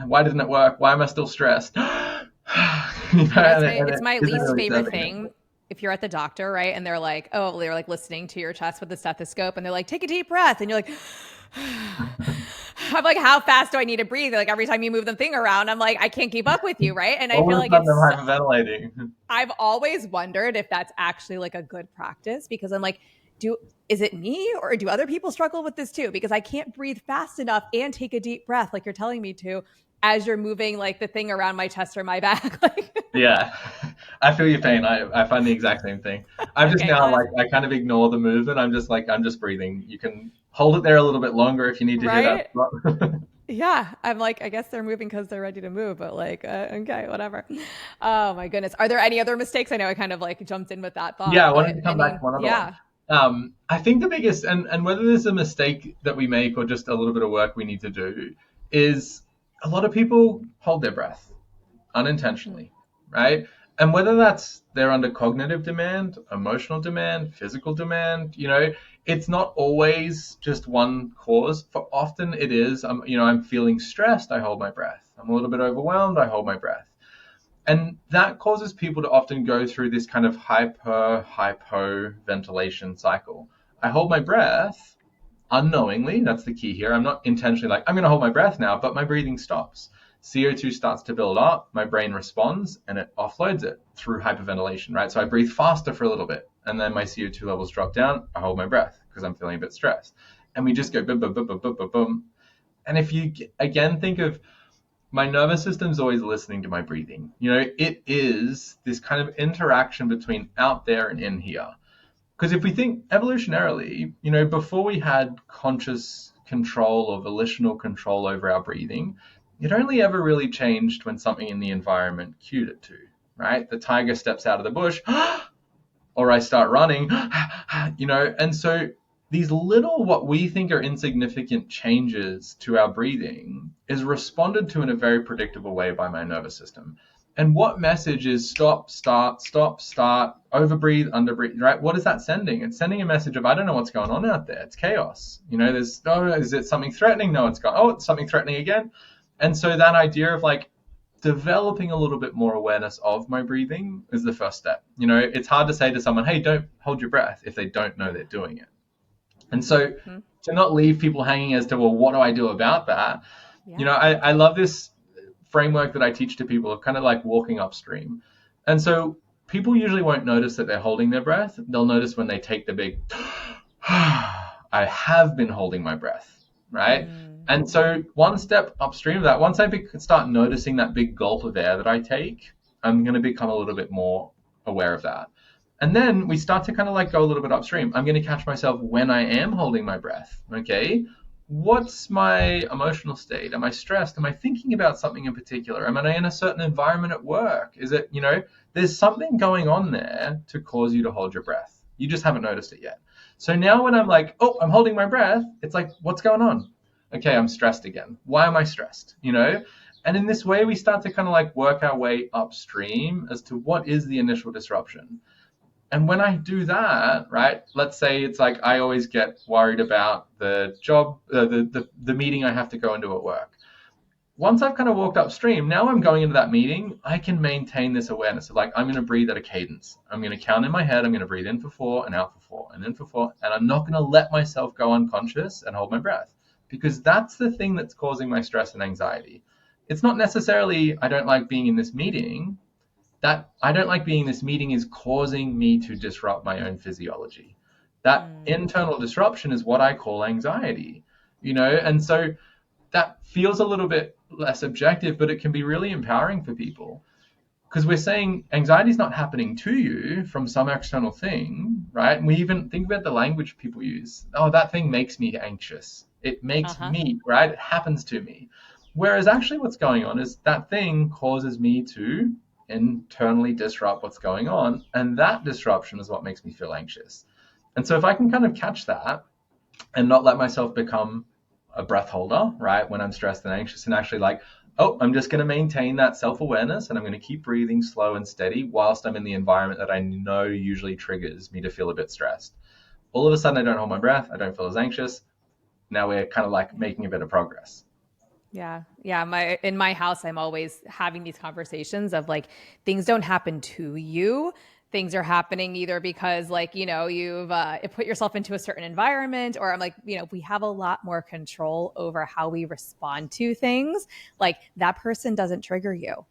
why didn't it work? Why am I still stressed? It's my least favorite thing. If you're at the doctor, right, and they're like listening to your chest with the stethoscope, and they're like, take a deep breath, and you're like, I'm like, how fast do I need to breathe? Like every time you move the thing around, I'm like, I can't keep up with you, right? And I feel like I'm hyperventilating. I've always wondered if that's actually like a good practice, because I'm like, is it me, or do other people struggle with this too? Because I can't breathe fast enough and take a deep breath like you're telling me to, as you're moving like the thing around my chest or my back. Yeah, I feel your pain. I find the exact same thing. I'm just I kind of ignore the movement. I'm just breathing. You can hold it there a little bit longer if you need to hear that. Yeah, I'm like, I guess they're moving because they're ready to move, but like, okay, whatever. Oh my goodness. Are there any other mistakes? I know I kind of like jumped in with that Yeah, thought, I wanted but to come back any, to one other one. yeah. I think the biggest, and whether there's a mistake that we make or just a little bit of work we need to do, is a lot of people hold their breath Mm, unintentionally, right? And whether that's they're under cognitive demand, emotional demand, physical demand, it's not always just one cause. For often it is, I'm feeling stressed, I hold my breath. I'm a little bit overwhelmed, I hold my breath. And that causes people to often go through this kind of hypo ventilation cycle. I hold my breath unknowingly. That's the key here. I'm not intentionally like, I'm going to hold my breath now, but my breathing stops. CO2 starts to build up, my brain responds, and it offloads it through hyperventilation, right? So I breathe faster for a little bit, and then my CO2 levels drop down. I hold my breath because I'm feeling a bit stressed. And we just go boom, boom, boom, boom, boom, boom, boom. And if you again think of my nervous system's always listening to my breathing. It is this kind of interaction between out there and in here. Because if we think evolutionarily, before we had conscious control or volitional control over our breathing, it only ever really changed when something in the environment cued it to, right? The tiger steps out of the bush, or I start running, and so these little, what we think are insignificant changes to our breathing is responded to in a very predictable way by my nervous system. And what message is stop, start, overbreathe, underbreathe, right? What is that sending? It's sending a message of, I don't know what's going on out there. It's chaos. Is it something threatening? No, it's something threatening again. And so that idea of like, developing a little bit more awareness of my breathing is the first step. It's hard to say to someone, hey, don't hold your breath if they don't know they're doing it. And so hmm to not leave people hanging as to, well, what do I do about that? Yeah. I love this framework that I teach to people of kind of like walking upstream. And so people usually won't notice that they're holding their breath. They'll notice when they take the big, I have been holding my breath, right? And so one step upstream of that, once I start noticing that big gulp of air that I take, I'm going to become a little bit more aware of that. And then we start to kind of like go a little bit upstream. I'm going to catch myself when I am holding my breath. Okay. What's my emotional state? Am I stressed? Am I thinking about something in particular? Am I in a certain environment at work? Is it, there's something going on there to cause you to hold your breath. You just haven't noticed it yet. So now when I'm like, oh, I'm holding my breath, it's like, what's going on? Okay, I'm stressed again. Why am I stressed? And in this way, we start to kind of like work our way upstream as to what is the initial disruption. And when I do that, right, let's say it's like I always get worried about the job, the meeting I have to go into at work. Once I've kind of walked upstream, now I'm going into that meeting, I can maintain this awareness of like, I'm going to breathe at a cadence. I'm going to count in my head. I'm going to breathe in for 4 and out for 4 and in for 4. And I'm not going to let myself go unconscious and hold my breath, because that's the thing that's causing my stress and anxiety. It's not necessarily I don't like being in this meeting. That I don't like being in this meeting is causing me to disrupt my own physiology. That Mm. internal disruption is what I call anxiety, and so that feels a little bit less objective, but it can be really empowering for people, because we're saying anxiety is not happening to you from some external thing, right? And we even think about the language people use. Oh, that thing makes me anxious. It makes Uh-huh. me, right? It happens to me. Whereas actually what's going on is that thing causes me to internally disrupt what's going on. And that disruption is what makes me feel anxious. And so if I can kind of catch that and not let myself become a breath holder, right, when I'm stressed and anxious, and actually like, oh, I'm just going to maintain that self-awareness and I'm going to keep breathing slow and steady whilst I'm in the environment that I know usually triggers me to feel a bit stressed. All of a sudden, I don't hold my breath. I don't feel as anxious. Now we're kind of like making a bit of progress. Yeah. Yeah. In my house, I'm always having these conversations of like, things don't happen to you. Things are happening either because like, you've put yourself into a certain environment, or I'm like, we have a lot more control over how we respond to things. Like that person doesn't trigger you.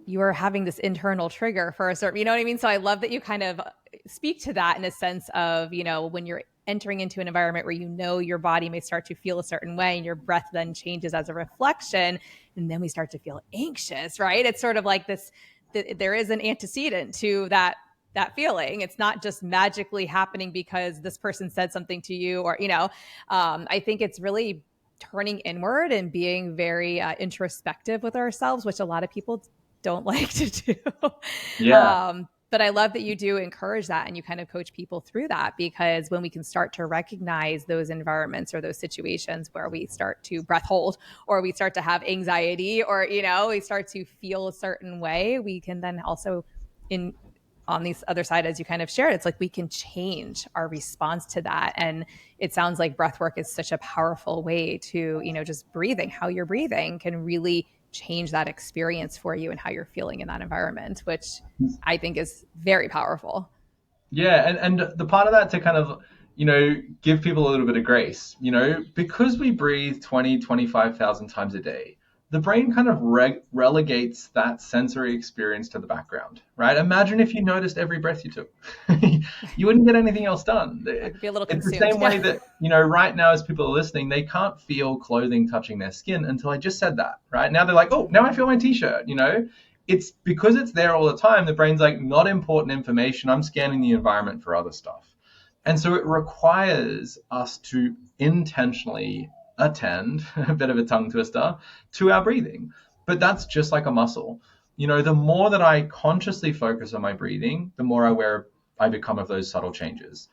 You are having this internal trigger for a certain, you know what I mean? So I love that you kind of speak to that in a sense of, when you're entering into an environment where your body may start to feel a certain way and your breath then changes as a reflection, and then we start to feel anxious, right? It's sort of like this, there is an antecedent to that feeling. It's not just magically happening because this person said something to you, or I think it's really turning inward and being very introspective with ourselves, which a lot of people don't like to do. Yeah. But I love that you do encourage that and you kind of coach people through that, because when we can start to recognize those environments or those situations where we start to breath hold, or we start to have anxiety, or, we start to feel a certain way, we can then also on the other side, as you kind of shared, it's like we can change our response to that. And it sounds like breath work is such a powerful way to, just breathing, how you're breathing can really change that experience for you and how you're feeling in that environment, which I think is very powerful. Yeah, and the part of that to kind of, give people a little bit of grace, because we breathe 20, 25,000 times a day, the brain kind of relegates that sensory experience to the background, right? Imagine if you noticed every breath you took. You wouldn't get anything else done. I'd be a little It's consumed. the same way that, right now as people are listening, they can't feel clothing touching their skin until I just said that, right? Now they're like, oh, now I feel my t-shirt, It's because it's there all the time. The brain's like, not important information. I'm scanning the environment for other stuff. And so it requires us to intentionally attend, a bit of a tongue twister, to our breathing. But that's just like a muscle. The more that I consciously focus on my breathing, the more aware I become of those subtle changes.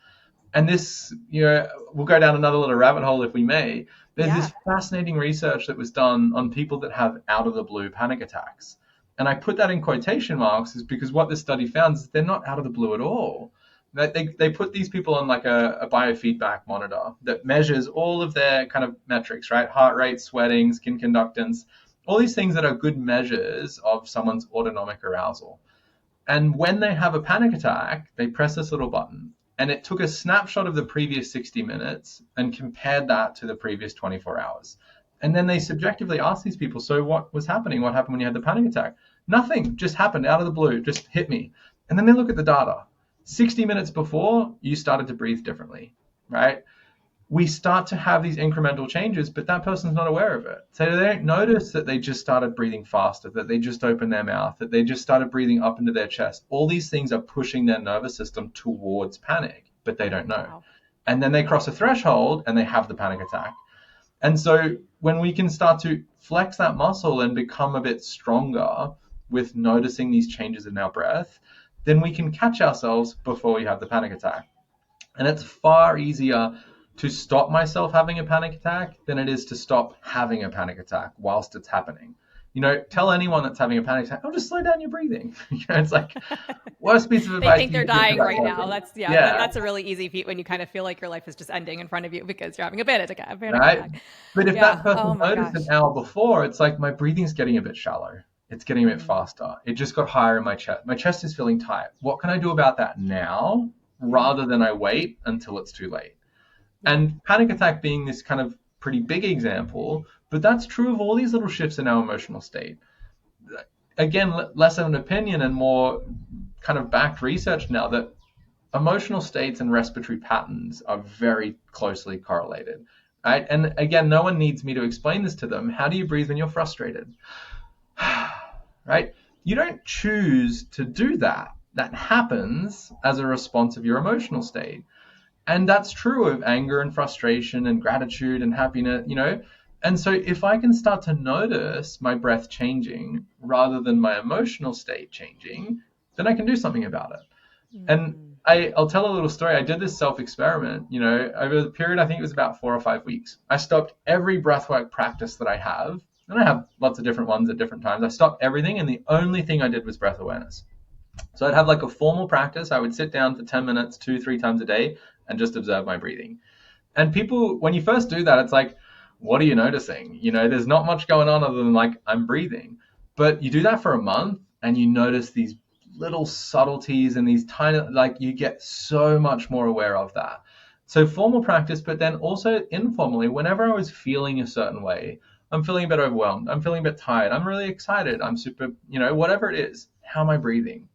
And this, we'll go down another little rabbit hole if we may. There's this fascinating research that was done on people that have out of the blue panic attacks. And I put that in quotation marks is because what this study found is they're not out of the blue at all. They put these people on like a biofeedback monitor that measures all of their kind of metrics, right? Heart rate, sweating, skin conductance, all these things that are good measures of someone's autonomic arousal. And when they have a panic attack, they press this little button. And it took a snapshot of the previous 60 minutes and compared that to the previous 24 hours. And then they subjectively asked these people, so what was happening? What happened when you had the panic attack? Nothing, just happened out of the blue, just hit me. And then they look at the data. 60 minutes before, you started to breathe differently, right? We start to have these incremental changes, but that person's not aware of it. So they don't notice that they just started breathing faster, that they just opened their mouth, that they just started breathing up into their chest. All these things are pushing their nervous system towards panic, but they don't know. Wow. And then they cross a threshold and they have the panic attack. And so when we can start to flex that muscle and become a bit stronger with noticing these changes in our breath, then we can catch ourselves before we have the panic attack. And it's far easier to stop myself having a panic attack than it is to stop having a panic attack whilst it's happening. Tell anyone that's having a panic attack, just slow down your breathing. It's like worst piece of advice. They think they're dying right now. That's a really easy feat when you kind of feel like your life is just ending in front of you because you're having a panic attack. Right? But if that person noticed an hour before, it's like my breathing's getting a bit shallow. It's getting a bit faster. It just got higher in my chest. My chest is feeling tight. What can I do about that now rather than I wait until it's too late? And panic attack being this kind of pretty big example, but that's true of all these little shifts in our emotional state. Again, less of an opinion and more kind of backed research now that emotional states and respiratory patterns are very closely correlated, right? And again, no one needs me to explain this to them. How do you breathe when you're frustrated? Right? You don't choose to do that. That happens as a response of your emotional state. And that's true of anger and frustration and gratitude and happiness, And so if I can start to notice my breath changing rather than my emotional state changing, then I can do something about it. Mm. And I'll tell a little story. I did this self-experiment, over the period, I think it was about 4 or 5 weeks. I stopped every breathwork practice that I have, and I have lots of different ones at different times. I stopped everything, and the only thing I did was breath awareness. So I'd have like a formal practice. I would sit down for 10 minutes, 2-3 times a day, and just observe my breathing. And people, when you first do that, it's like, what are you noticing? There's not much going on other than like, I'm breathing. But you do that for a month and you notice these little subtleties and these tiny, like you get so much more aware of that. So formal practice, but then also informally, whenever I was feeling a certain way, I'm feeling a bit overwhelmed, I'm feeling a bit tired, I'm really excited, I'm super, whatever it is, how am I breathing?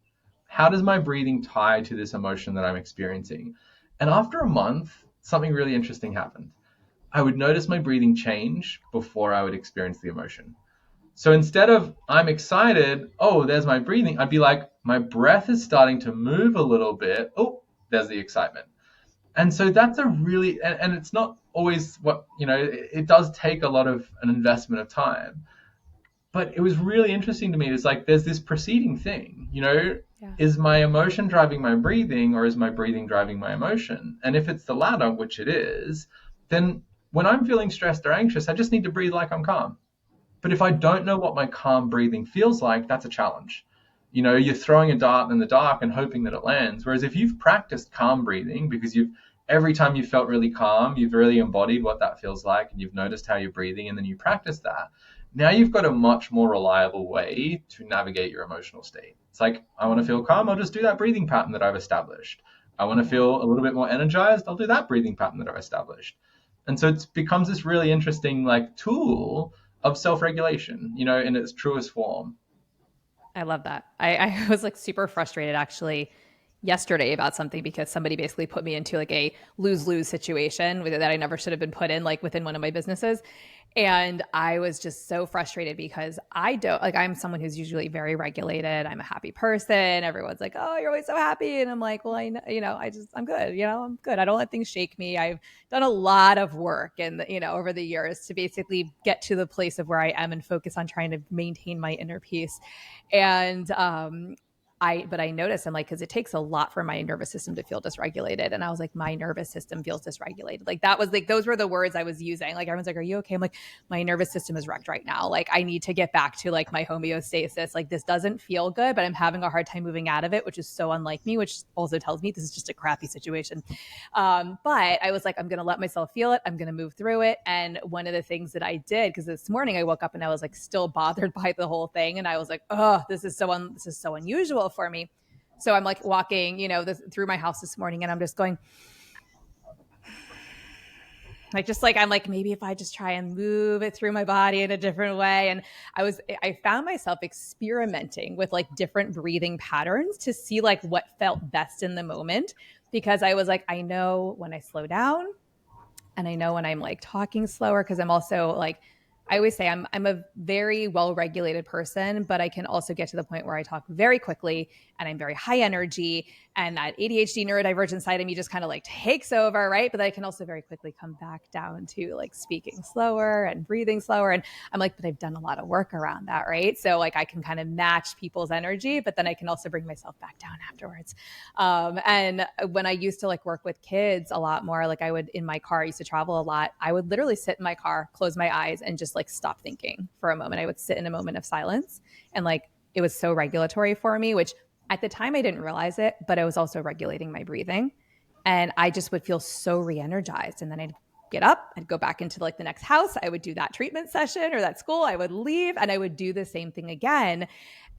How does my breathing tie to this emotion that I'm experiencing? And after a month, something really interesting happened. I would notice my breathing change before I would experience the emotion. So instead of I'm excited, oh, there's my breathing, I'd be like, my breath is starting to move a little bit. Oh, there's the excitement. And so that's a really, and it's not always what, it does take a lot of an investment of time. But it was really interesting to me. It's like there's this preceding thing, Yeah. is my emotion driving my breathing, or is my breathing driving my emotion? And if it's the latter, which it is, then when I'm feeling stressed or anxious, I just need to breathe like I'm calm. But if I don't know what my calm breathing feels like, that's a challenge. You're throwing a dart in the dark and hoping that it lands. Whereas if you've practiced calm breathing, because every time you felt really calm, you've really embodied what that feels like, and you've noticed how you're breathing, and then you practice that. Now you've got a much more reliable way to navigate your emotional state. It's like, I want to feel calm, I'll just do that breathing pattern that I've established. I want to feel a little bit more energized, I'll do that breathing pattern that I've established. And so it becomes this really interesting tool of self-regulation, in its truest form. I love that. I was like super frustrated actually yesterday about something because somebody basically put me into like a lose-lose situation that I never should have been put in, like within one of my businesses. And I was just so frustrated because I'm someone who's usually very regulated. I'm a happy person. Everyone's like, oh, you're always so happy. And I'm like, well, I'm good. I'm good. I don't let things shake me. I've done a lot of work and, over the years to basically get to the place of where I am and focus on trying to maintain my inner peace. And, but I noticed I'm like, because it takes a lot for my nervous system to feel dysregulated. And I was like, my nervous system feels dysregulated. Like that was like, those were the words I was using. Like everyone's like, are you okay? I'm like, my nervous system is wrecked right now. Like I need to get back to like my homeostasis. Like this doesn't feel good, but I'm having a hard time moving out of it, which is so unlike me, which also tells me this is just a crappy situation. But I was like, I'm going to let myself feel it. I'm going to move through it. And one of the things that I did, because this morning I woke up and I was like still bothered by the whole thing. And I was like, oh, this is so unusual for me. So I'm like walking, through my house this morning and I'm just going I'm like, maybe if I just try and move it through my body in a different way. And I found myself experimenting with like different breathing patterns to see like what felt best in the moment, because I was like, I know when I slow down and I know when I'm like talking slower, because I'm also like, I always say I'm a very well-regulated person, but I can also get to the point where I talk very quickly and I'm very high energy, and that ADHD neurodivergent side of me just kind of like takes over, right? But I can also very quickly come back down to like speaking slower and breathing slower. And I'm like, but I've done a lot of work around that, right? So like I can kind of match people's energy, but then I can also bring myself back down afterwards. And when I used to like work with kids a lot more, like I would in my car, I used to travel a lot. I would literally sit in my car, close my eyes, and just like stop thinking for a moment. I would sit in a moment of silence, and like it was so regulatory for me, which at the time I didn't realize it, but I was also regulating my breathing, and I just would feel so re-energized. And then I'd get up, I'd go back into like the next house, I would do that treatment session or that school, I would leave and I would do the same thing again.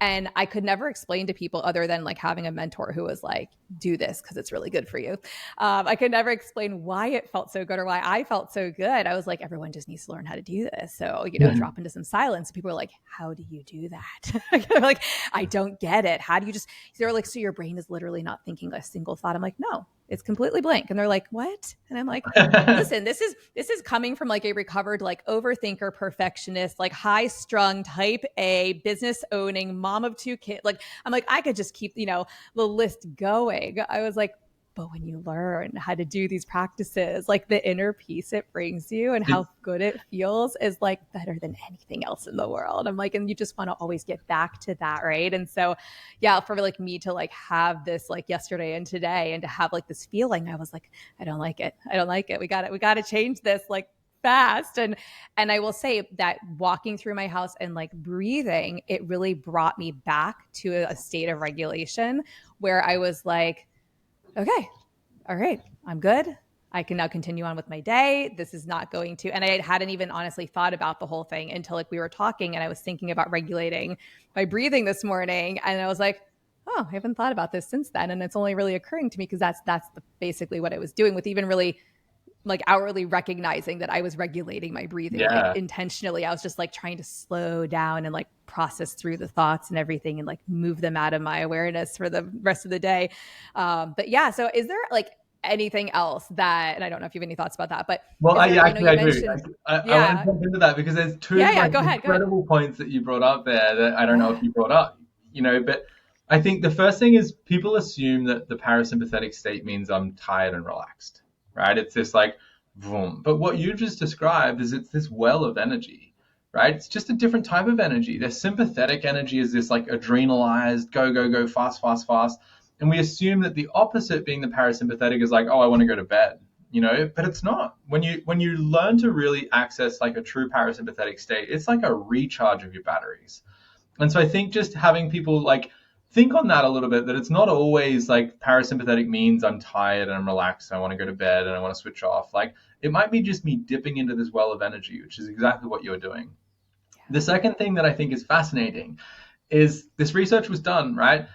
And I could never explain to people other than like having a mentor who was like, do this because it's really good for you. I could never explain why it felt so good or why I felt so good. I was like, everyone just needs to learn how to do this. So, drop into some silence. People were like, how do you do that? Like, I don't get it. How do you they're like, so your brain is literally not thinking a single thought. I'm like, no, it's completely blank. And they're like, what? And I'm like, listen, this is coming from like a recovered, like overthinker, perfectionist, like high strung type A business owning mom of two kids. Like, I'm like, I could just keep, the list going. I was like, but when you learn how to do these practices, like the inner peace it brings you and how good it feels is like better than anything else in the world. I'm like, and you just want to always get back to that. Right. And so, yeah, for like me to like have this like yesterday and today and to have like this feeling, I was like, I don't like it. I don't like it. We got to change this like fast. And I will say that walking through my house and like breathing, it really brought me back to a state of regulation where I was like, okay, all right, I'm good. I can now continue on with my day. This is not going to, and I hadn't even honestly thought about the whole thing until like we were talking and I was thinking about regulating my breathing this morning. And I was like, oh, I haven't thought about this since then. And it's only really occurring to me because that's basically what I was doing with even really like outwardly recognizing that I was regulating my breathing like intentionally. I was just like trying to slow down and like process through the thoughts and everything and like move them out of my awareness for the rest of the day. But yeah, so is there like anything else that, and I don't know if you have any thoughts about that, but well, there, I do. I want to yeah, jump into that because there's two go ahead. incredible points that you brought up there that I don't know if you brought up, but I think the first thing is people assume that the parasympathetic state means I'm tired and relaxed, right? It's this like vroom. But what you just described is it's this well of energy, right? It's just a different type of energy. Their sympathetic energy is this like adrenalized, go, go, go, fast, fast, fast. And we assume that the opposite, being the parasympathetic, is like, oh, I want to go to bed, but it's not. When you learn to really access like a true parasympathetic state, it's like a recharge of your batteries. And so I think just having people like think on that a little bit, that it's not always like parasympathetic means I'm tired and I'm relaxed and I want to go to bed and I want to switch off. Like it might be just me dipping into this well of energy, which is exactly what you're doing. The second thing that I think is fascinating is this research was done, right?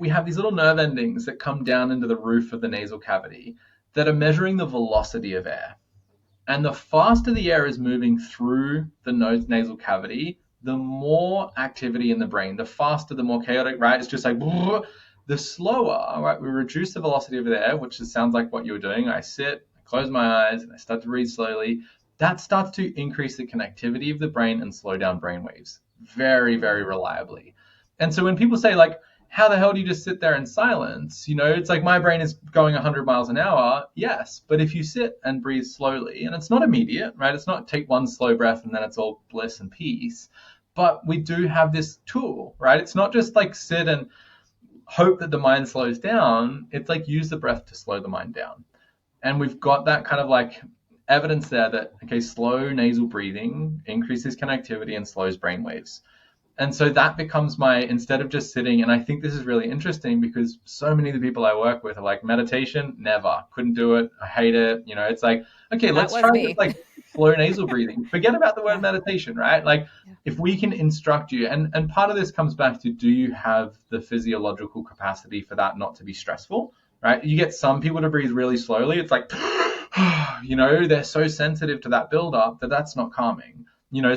We have these little nerve endings that come down into the roof of the nasal cavity that are measuring the velocity of air. And the faster the air is moving through the nasal cavity, the more activity in the brain, the faster, the more chaotic, right? It's just like, the slower, right? We reduce the velocity of the air, which sounds like what you're doing. I sit, I close my eyes, and I start to breathe slowly. That starts to increase the connectivity of the brain and slow down brain waves very, very reliably. And so when people say like, how the hell do you just sit there in silence? It's like my brain is going 100 miles an hour. Yes, but if you sit and breathe slowly, and it's not immediate, right? It's not take one slow breath and then it's all bliss and peace. But we do have this tool, right? It's not just like sit and hope that the mind slows down. It's like use the breath to slow the mind down. And we've got that kind of like evidence there that, okay, slow nasal breathing increases connectivity and slows brain waves. And so that becomes instead of just sitting, and I think this is really interesting because so many of the people I work with are like, meditation, never, couldn't do it, I hate it. It's like, okay, let's try this like slow nasal breathing. Forget about the word meditation, right? Like if we can instruct you, and part of this comes back to, do you have the physiological capacity for that not to be stressful, right? You get some people to breathe really slowly. It's like, they're so sensitive to that buildup that's not calming.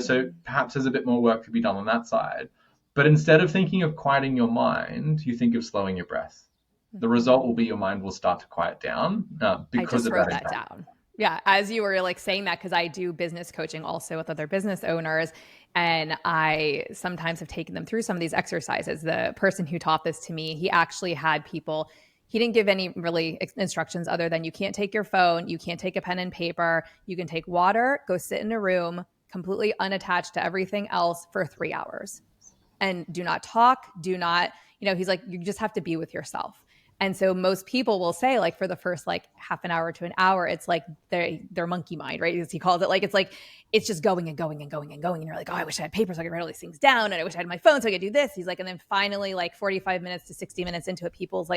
So perhaps there's a bit more work to be done on that side. But instead of thinking of quieting your mind, you think of slowing your breath. The result will be your mind will start to quiet down because of that. I just wrote that down. Yeah, as you were like saying that, because I do business coaching also with other business owners, and I sometimes have taken them through some of these exercises. The person who taught this to me, he actually had people, he didn't give any really instructions other than you can't take your phone, you can't take a pen and paper, you can take water, go sit in a room, completely unattached to everything else for 3 hours, and do not talk, do not, he's like, you just have to be with yourself. And so most people will say like for the first like half an hour to an hour, it's like their monkey mind, right? As he calls it, like, it's just going and going and going and going. And you're like, oh, I wish I had paper so I could write all these things down. And I wish I had my phone so I could do this. He's like, and then finally like 45 minutes to 60 minutes into it, people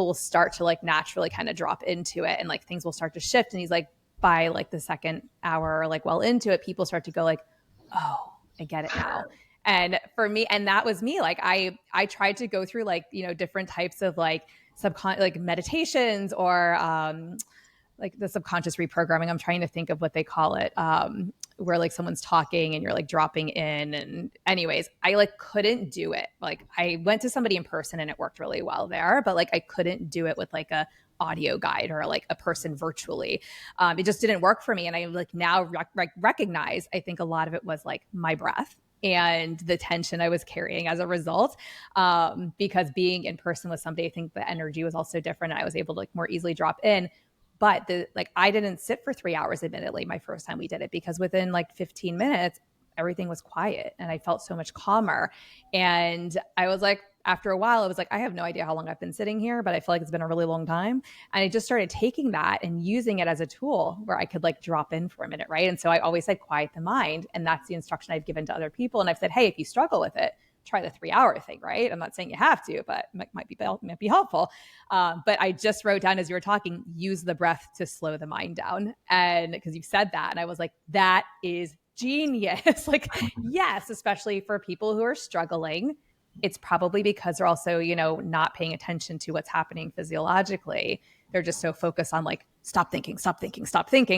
will start to like naturally kind of drop into it, and like things will start to shift. And he's like, by like the second hour, like well into it, people start to go like, oh, I get it now. And for me, and that was me, like I tried to go through like, different types of like like meditations or like the subconscious reprogramming. I'm trying to think of what they call it, where like someone's talking and you're like dropping in. And anyways, I like couldn't do it. Like I went to somebody in person and it worked really well there, but like I couldn't do it with like a audio guide or like a person virtually. It just didn't work for me. And I like now recognize, I think a lot of it was like my breath and the tension I was carrying as a result. Because being in person with somebody, I think the energy was also different, and I was able to like more easily drop in. But I didn't sit for 3 hours, admittedly, my first time we did it, because within like 15 minutes, everything was quiet and I felt so much calmer. And I was like, after a while, I was like, I have no idea how long I've been sitting here, but I feel like it's been a really long time. And I just started taking that and using it as a tool where I could like drop in for a minute, right? And so I always said, quiet the mind. And that's the instruction I've given to other people. And I've said, hey, if you struggle with it, try the 3 hour thing, right? I'm not saying you have to, but it might be helpful. But I just wrote down as you were talking, use the breath to slow the mind down. And because you said that, and I was like, that is genius. Like, yes, especially for people who are struggling. It's probably because they're also, not paying attention to what's happening physiologically. They're just so focused on like, stop thinking,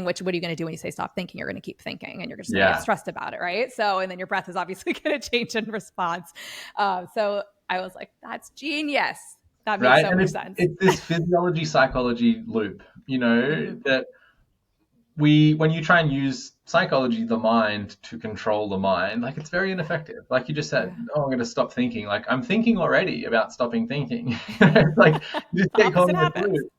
which what are you going to do when you say stop thinking? You're going to keep thinking and you're just going to get stressed about it, right? So, and then your breath is obviously going to change in response. So I was like, that's genius. That makes so much sense. It's this physiology, psychology loop, that when you try and use psychology, the mind, to control the mind, like it's very ineffective. Like you just said, oh, I'm going to stop thinking. Like I'm thinking already about stopping thinking. Like you just get caught in the loop.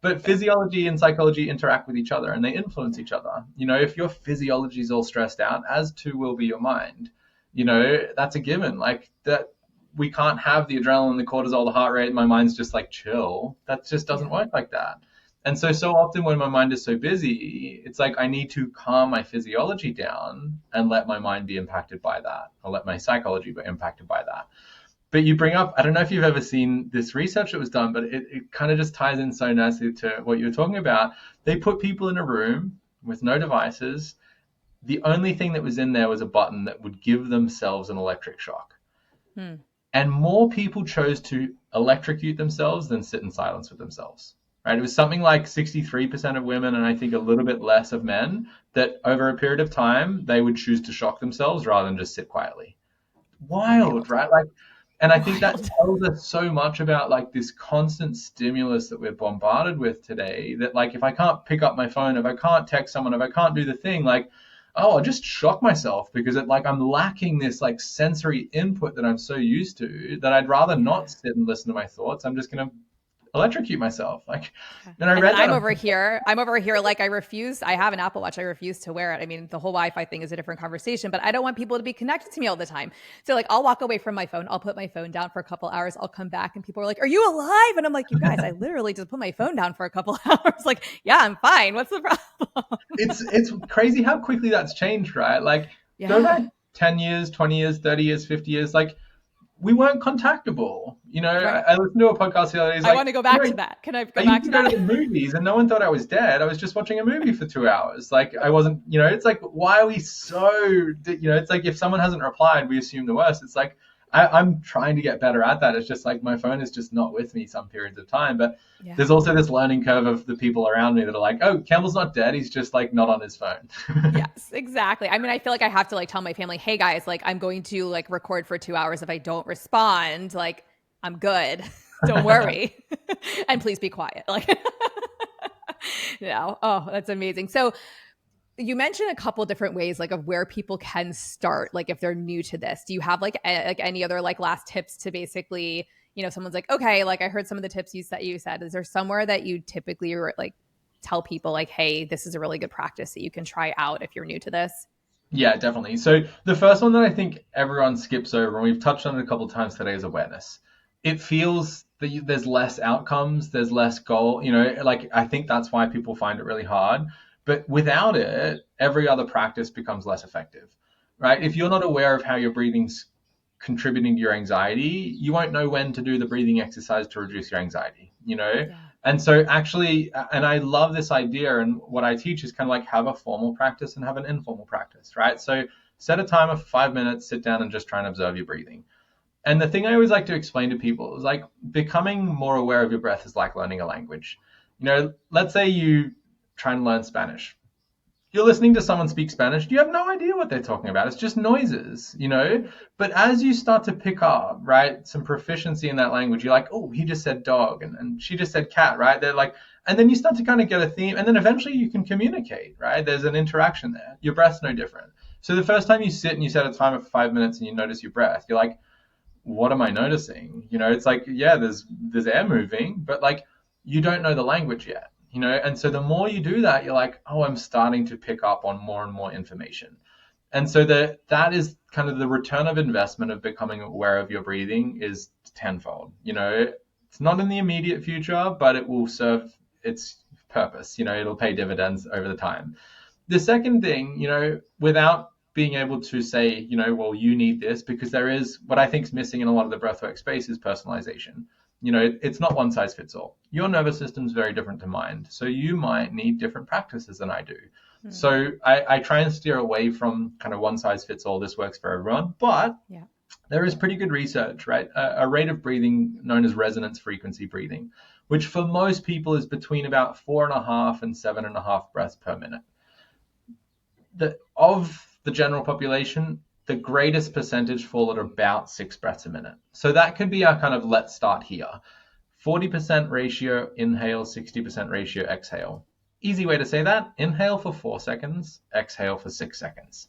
But physiology and psychology interact with each other and they influence each other. If your physiology is all stressed out, as too will be your mind. That's a given. Like that, we can't have the adrenaline, the cortisol, the heart rate, my mind's just like chill. That just doesn't work like that. And so often when my mind is so busy, it's like I need to calm my physiology down and let my mind be impacted by that, or let my psychology be impacted by that. But you bring up, I don't know if you've ever seen this research that was done, but it kind of just ties in so nicely to what you were talking about. They put people in a room with no devices. The only thing that was in there was a button that would give themselves an electric shock. And more people chose to electrocute themselves than sit in silence with themselves. Right? It was something like 63% of women and I think a little bit less of men that over a period of time, they would choose to shock themselves rather than just sit quietly. Wild, right? And I think that tells us so much about like this constant stimulus that we're bombarded with today, that like if I can't pick up my phone, if I can't text someone, if I can't do the thing, like, I'll just shock myself because I'm lacking this like sensory input that I'm so used to that I'd rather not sit and listen to my thoughts. I'm just going to electrocute myself. And I read that. I'm over here. Like I have an Apple Watch. I refuse to wear it. I mean, the whole Wi-Fi thing is a different conversation, but I don't want people to be connected to me all the time. So like, I'll walk away from my phone. I'll put my phone down for a couple hours. I'll come back and people are like, "Are you alive?" And I'm like, "You guys, I literally just put my phone down for a couple hours." Like, yeah, I'm fine. What's the problem? It's crazy how quickly that's changed, right? Like, go back 10 years, 20 years, 30 years, 50 years, like, we weren't contactable. Right. I listened to a podcast the other day. I want to go back to that. Can I go back to that? I used to go to the movies and no one thought I was dead. I was just watching a movie for 2 hours. Like I wasn't, it's like, why are we so, it's like if someone hasn't replied, we assume the worst. It's like, I'm trying to get better at that. It's just like my phone is just not with me some periods of time. But there's also this learning curve of the people around me that are like, oh, Campbell's not dead. He's just like not on his phone. Yes, exactly. I mean, I feel like I have to like tell my family, hey guys, like I'm going to like record for 2 hours. If I don't respond, like I'm good. Don't worry. And please be quiet. Like, oh, that's amazing. So you mentioned a couple different ways like of where people can start, like if they're new to this. Do you have like any other like last tips to basically, someone's like, okay, like I heard some of the tips you said, is there somewhere that you typically like tell people like, hey, this is a really good practice that you can try out if you're new to this? Yeah, definitely. So the first one that I think everyone skips over, and we've touched on it a couple of times today, is awareness. It feels that there's less outcomes, there's less goal, like I think that's why people find it really hard. But without it, every other practice becomes less effective, right? If you're not aware of how your breathing's contributing to your anxiety, you won't know when to do the breathing exercise to reduce your anxiety, Yeah. And so actually, and I love this idea, and what I teach is kind of like have a formal practice and have an informal practice, right? So set a timer for 5 minutes, sit down and just try and observe your breathing. And the thing I always like to explain to people is like becoming more aware of your breath is like learning a language. Let's say you try and learn Spanish. You're listening to someone speak Spanish, you have no idea what they're talking about. It's just noises, But as you start to pick up, right, some proficiency in that language, you're like, oh, he just said dog and she just said cat, right? They're like, and then you start to kind of get a theme, and then eventually you can communicate, right? There's an interaction there. Your breath's no different. So the first time you sit and you set a timer for 5 minutes and you notice your breath, you're like, what am I noticing? It's like, yeah, there's air moving, but like you don't know the language yet. And so the more you do that, you're like, oh, I'm starting to pick up on more and more information. And so that is kind of the return of investment of becoming aware of your breathing is tenfold. It's not in the immediate future, but it will serve its purpose. It'll pay dividends over the time. The second thing, without being able to say, well, you need this, because there is what I think is missing in a lot of the breathwork space is personalization. It's not one size fits all. Your nervous system is very different to mine. So you might need different practices than I do. Mm-hmm. So I try and steer away from kind of one size fits all. This works for everyone. But there is pretty good research, right? A rate of breathing known as resonance frequency breathing, which for most people is between about 4.5 and 7.5 breaths per minute. Of the general population, the greatest percentage fall at about 6 breaths a minute. So that could be our kind of let's start here. 40% ratio inhale, 60% ratio exhale. Easy way to say that, inhale for 4 seconds, exhale for 6 seconds.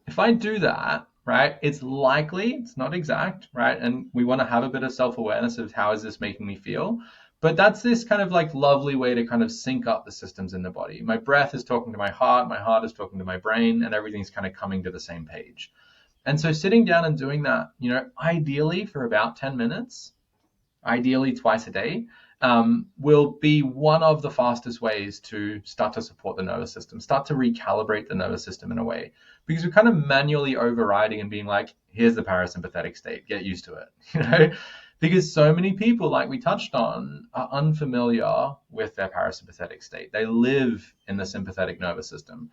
If I do that, right, it's likely, it's not exact, right, and we want to have a bit of self-awareness of how is this making me feel, But that's this kind of like lovely way to kind of sync up the systems in the body. My breath is talking to my heart is talking to my brain, and everything's kind of coming to the same page. And so sitting down and doing that, ideally for about 10 minutes, ideally twice a day, will be one of the fastest ways to start to support the nervous system, start to recalibrate the nervous system in a way, because we're kind of manually overriding and being like, here's the parasympathetic state, get used to it, because so many people, like we touched on, are unfamiliar with their parasympathetic state. They live in the sympathetic nervous system.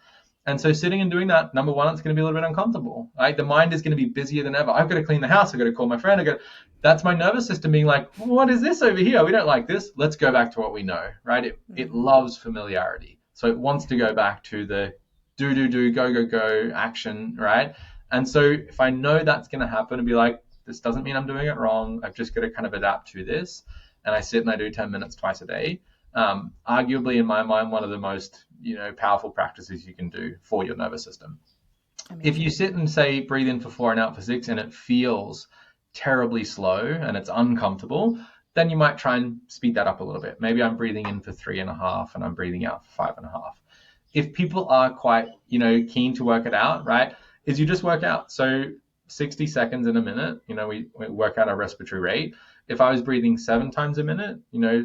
And so sitting and doing that, number one, it's going to be a little bit uncomfortable, right? The mind is going to be busier than ever. I've got to clean the house. I've got to call my friend. That's my nervous system being like, what is this over here? We don't like this. Let's go back to what we know, right? It loves familiarity. So it wants to go back to the do, go action, right? And so if I know that's going to happen and be like, this doesn't mean I'm doing it wrong. I've just got to kind of adapt to this. And I sit and I do 10 minutes twice a day. Arguably, in my mind, one of the most powerful practices you can do for your nervous system. Amazing. If you sit and say breathe in for 4 and out for 6 and it feels terribly slow and it's uncomfortable, then you might try and speed that up a little bit. Maybe I'm breathing in for 3.5 and I'm breathing out for 5.5. If people are quite keen to work it out, right, is you just work out. So 60 seconds in a minute, we work out our respiratory rate. If I was breathing 7 times a minute,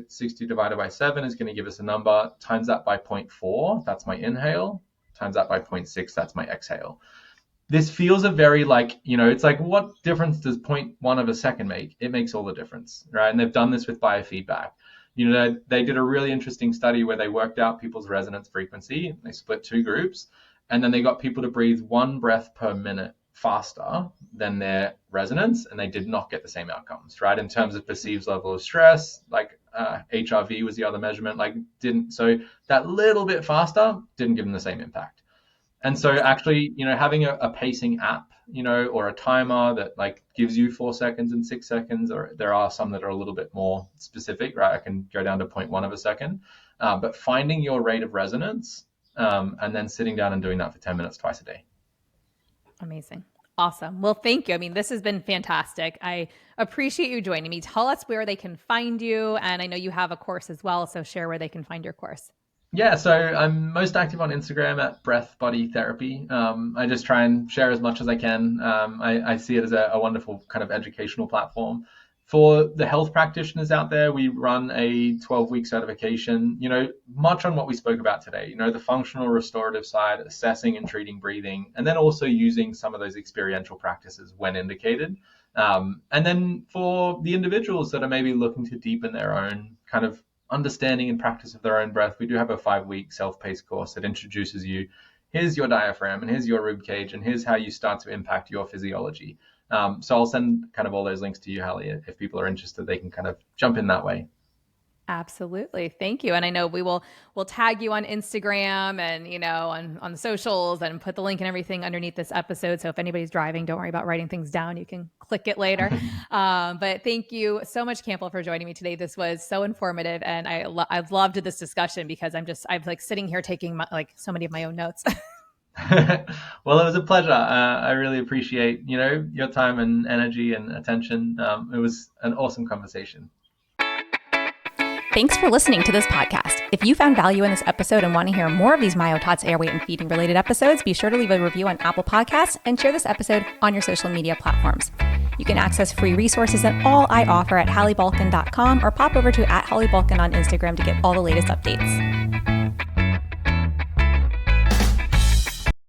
60 divided by 7 is going to give us a number. Times that by 0.4, that's my inhale. Times that by 0.6, that's my exhale. This feels a very it's like, what difference does 0.1 of a second make? It makes all the difference, right? And they've done this with biofeedback. They did a really interesting study where they worked out people's resonance frequency. They split 2 groups, and then they got people to breathe 1 breath per minute faster than their resonance, and they did not get the same outcomes, right? In terms of perceived level of stress, HRV was the other measurement, so that little bit faster didn't give them the same impact. And so actually, having a pacing app, or a timer that gives you 4 seconds and 6 seconds, or there are some that are a little bit more specific, right? I can go down to 0.1 of a second, but finding your rate of resonance, and then sitting down and doing that for 10 minutes twice a day. Amazing. Awesome. Well, thank you. I mean, this has been fantastic. I appreciate you joining me. Tell us where they can find you. And I know you have a course as well, so share where they can find your course. Yeah, so I'm most active on Instagram at Breath Body Therapy. I just try and share as much as I can. I see it as a wonderful kind of educational platform. For the health practitioners out there, we run a 12-week certification, much on what we spoke about today, the functional restorative side, assessing and treating breathing, and then also using some of those experiential practices when indicated. And then for the individuals that are maybe looking to deepen their own kind of understanding and practice of their own breath, we do have a 5-week self-paced course that introduces you. Here's your diaphragm, and here's your rib cage, and here's how you start to impact your physiology. So I'll send kind of all those links to you, Hallie. If people are interested, they can kind of jump in that way. Absolutely. Thank you. And I know we'll tag you on Instagram and, on the socials, and put the link and everything underneath this episode. So if anybody's driving, don't worry about writing things down. You can click it later. But thank you so much, Campbell, for joining me today. This was so informative. And I've loved this discussion because I'm sitting here taking so many of my own notes. Well, it was a pleasure. I really appreciate, your time and energy and attention. It was an awesome conversation. Thanks for listening to this podcast. If you found value in this episode and want to hear more of these MyoTots airway and feeding related episodes, be sure to leave a review on Apple Podcasts and share this episode on your social media platforms. You can access free resources and all I offer at halliebalkin.com, or pop over to @HallieBalkin on Instagram to get all the latest updates.